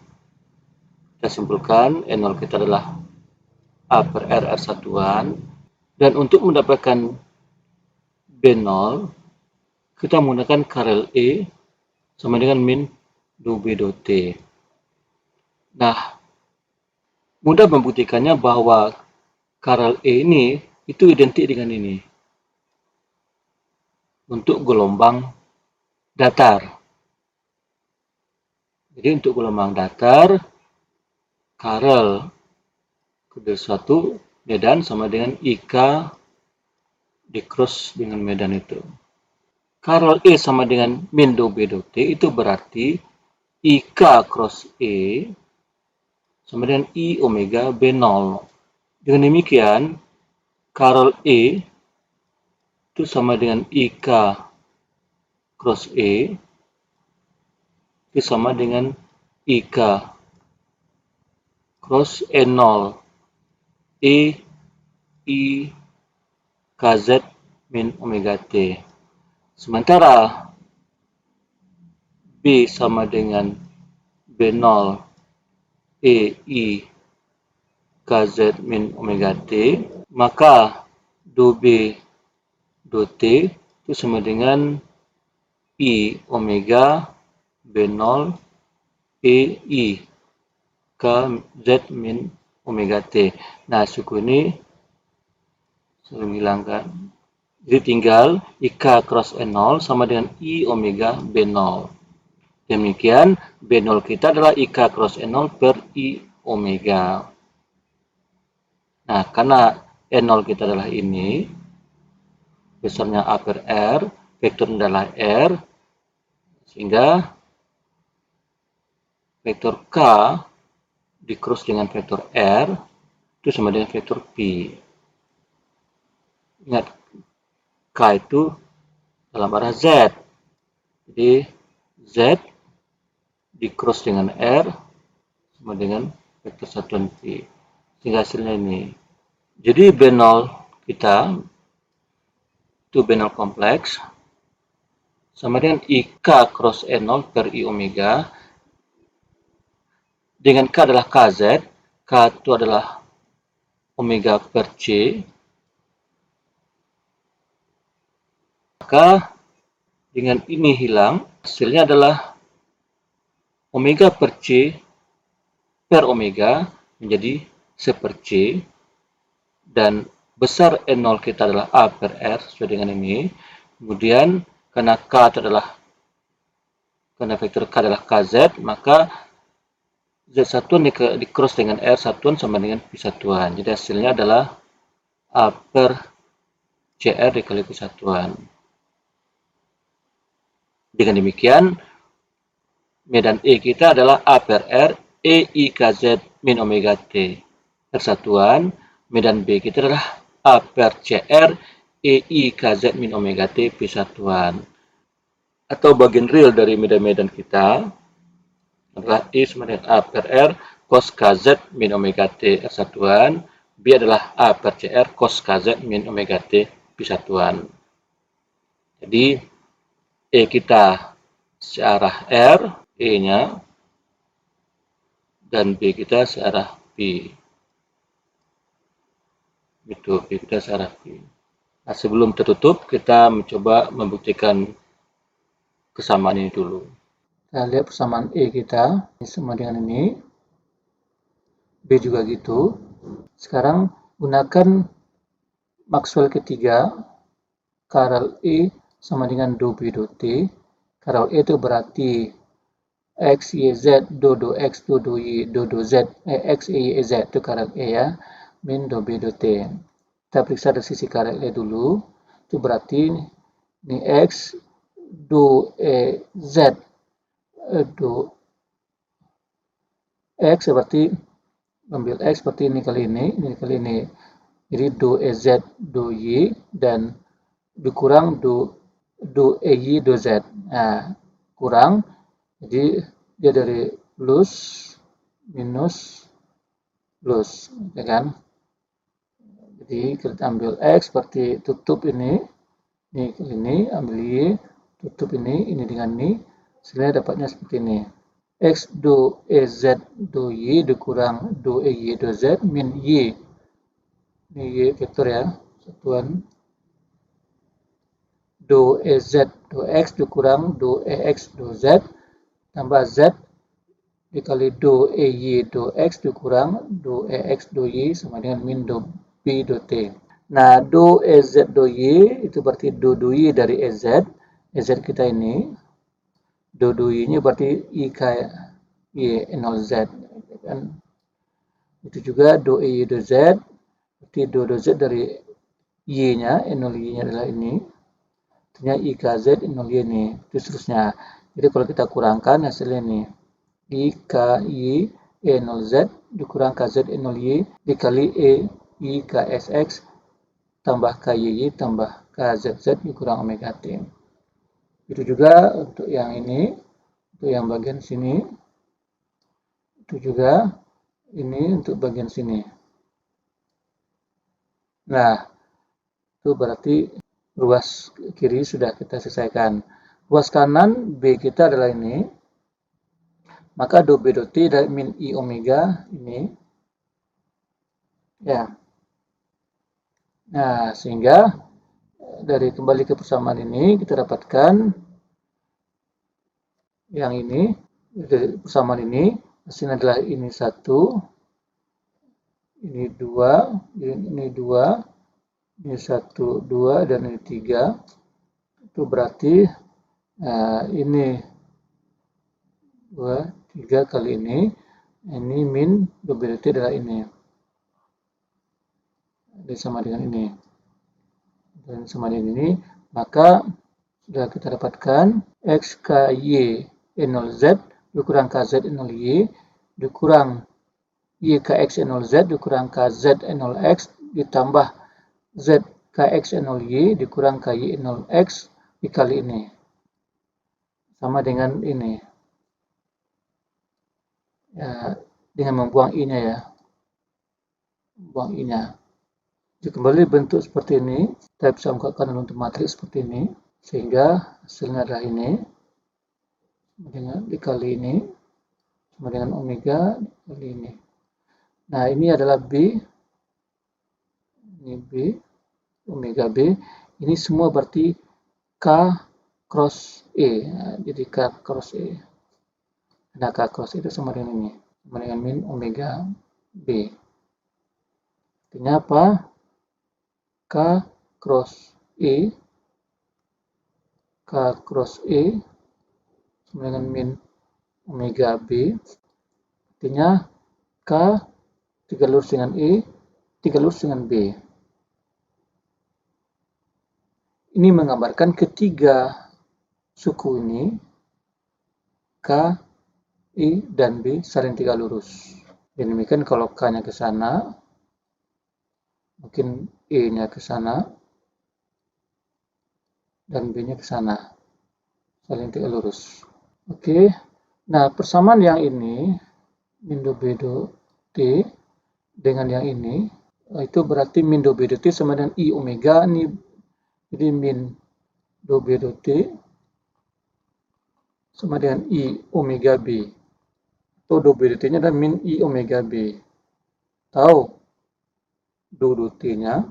kita simpulkan E0 kita adalah A per R, R satuan. Dan untuk mendapatkan B0, kita menggunakan karel E sama dengan min do B do T. Nah, mudah membuktikannya bahwa karel E ini itu identik dengan ini. Untuk gelombang datar. Jadi untuk gelombang datar, karel kedel suatu medan sama dengan IK dikross dengan medan itu. Karel E sama dengan min do B do T, itu berarti IK cross E sama dengan I omega B0. Dengan demikian, karel E itu sama dengan IK cross E itu sama dengan IK cross E0 E I KZ min omega T. Sementara B sama dengan B0 E I KZ min omega T, maka do B do T itu sama dengan I omega B0 E I KZ min omega T. Nah, suku ini saya menghilangkan. Jadi tinggal IK cross E0 sama dengan I omega B0. Demikian B0 kita adalah IK cross E0 per I omega. Nah, karena E0 kita adalah ini, besarnya A per R, vektornya adalah R, sehingga vektor K di-cross dengan vektor R, itu sama dengan vektor P. Ingat, K itu dalam arah Z. Jadi, Z di-cross dengan R, sama dengan vektor satuan P. Sehingga hasilnya ini. Jadi, B0 kita, itu B0 kompleks, sama dengan IK cross E0 per I omega, dengan K adalah KZ, K itu adalah omega per C, maka dengan ini hilang, hasilnya adalah omega per C per omega menjadi 1 per C, dan besar E0 kita adalah A per R sesuai dengan ini. Kemudian karena vektor K adalah KZ, maka Z satuan di-cross dengan R satuan sama dengan P satuan. Jadi hasilnya adalah A per CR dikali P satuan. Dengan demikian, medan E kita adalah A per R, E I KZ min omega T. R satuan, medan B kita adalah A per CR, E I KZ min omega T P satuan. Atau bagian real dari medan-medan kita adalah I sama dengan A per R cos KZ min omega T R satuan, B adalah A per CR cos KZ min omega T P satuan. Jadi E kita searah R, E-nya, dan B kita searah P. Itu B kita searah P. Nah, sebelum tertutup, kita mencoba membuktikan kesamaan ini dulu. Kita lihat persamaan E kita, ini sama dengan ini. B juga gitu. Sekarang gunakan Maxwell ketiga, karel E sama dengan do B do T. Karel E itu berarti X, Y, Z, do X, do Y, do Z, X, Y, Z itu karel E ya, min do B do T. Kita periksa dari sisi karel E dulu, itu berarti ini X, do Z, do X seperti ambil X seperti ini kali ini. Jadi do EZ do Y dan dikurang do EY do Z. Nah, kurang, jadi dia dari plus minus plus, ya kan? Jadi kita ambil X seperti tutup ini ambil Y, tutup ini dengan ini, sehingga dapatnya seperti ini. X do EZ do Y dikurang do EY do Z min Y. Ini Y vektor ya, satuan. Do EZ do X dikurang do EX do Z tambah Z dikali do EY do X dikurang do EX do Y sama dengan min do B do T. Nah, do EZ do Y itu berarti do Y dari EZ. EZ kita ini. Do Y-nya berarti IK Y 0Z. Kan? Itu juga do Y do Z. Berarti do Z dari Y-nya, 0Y-nya adalah ini. Artinya IKZ 0Y ini. Itu seterusnya. Jadi kalau kita kurangkan hasilnya ini. IKY E0Z dikurang KZ E0Y dikali E IKSX tambah KYY tambah KZZ dikurang omega T. Itu juga untuk yang ini, untuk yang bagian sini. Itu juga ini untuk bagian sini. Nah, itu berarti ruas kiri sudah kita selesaikan. Ruas kanan B kita adalah ini. Maka do B do T dari min I omega ini. Ya. Nah, sehingga dari kembali ke persamaan ini kita dapatkan yang ini, dari persamaan ini, hasilnya adalah ini 1, ini 2, ini 2, ini 1, 2, dan ini 3. Itu berarti ini 2, 3 kali ini min probability adalah ini. Jadi sama dengan ini. Dan sama dengan ini, maka sudah kita dapatkan XKY E0Z dikurang KZ E0Y dikurang YKX E0Z dikurang KZ E0X ditambah ZKX E0Y dikurang KY E0X dikali ini. Sama dengan ini. Ya, dengan membuang I-nya ya. Buang I-nya. Jadi kembali bentuk seperti ini, kita bisa ungkapkan dalam bentuk matriks seperti ini. Sehingga hasilnya adalah ini. Dengan dikali ini. Sama dengan omega dikali ini. Nah, ini adalah B. Ini B. Omega B. Ini semua berarti K cross E. Nah, jadi K cross E. Nah, K cross E itu sama dengan ini. Sama dengan min omega B. Artinya apa? K cross E. K cross E sama dengan min omega B. Artinya K 3 lurus dengan E, 3 lurus dengan B. Ini menggambarkan ketiga suku ini, K, I, dan B saling 3 lurus. Dan demikian kalau K-nya ke sana, mungkin E-nya ke sana, dan B-nya ke sana. Saling 3 lurus. Oke, nah persamaan yang ini, min do B do T, dengan yang ini, itu berarti min do B do T sama dengan I omega, ini jadi min do B do T sama dengan I omega B. Atau do B do T-nya adalah min I omega B. Tahu do T-nya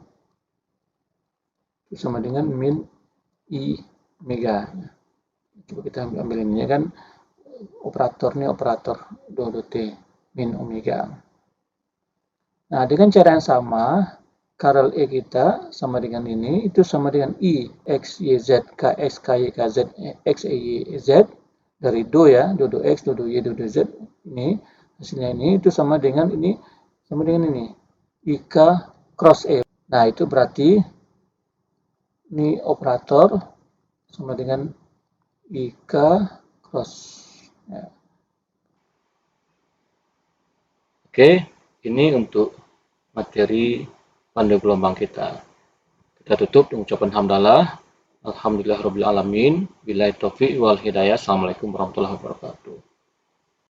sama dengan min I omega. Coba kita ambil ini kan, operatornya operator do T min omega. Nah, dengan cara yang sama, Karel E kita sama dengan ini, itu sama dengan I, X, Y, Z, K, X, K, Y, K, Z, X, Y, Z, dari do ya, do X, do Y, do Z, ini, hasilnya ini, itu sama dengan ini, IK cross E. Nah, itu berarti, ini operator, sama dengan IK cross. Ya. Oke, ini untuk materi pandai gelombang kita. Kita tutup dengan ucapan hamdalah. Alhamdulillahirabbil alamin. Billahi taufiq wal hidayah. Assalamualaikum warahmatullahi wabarakatuh.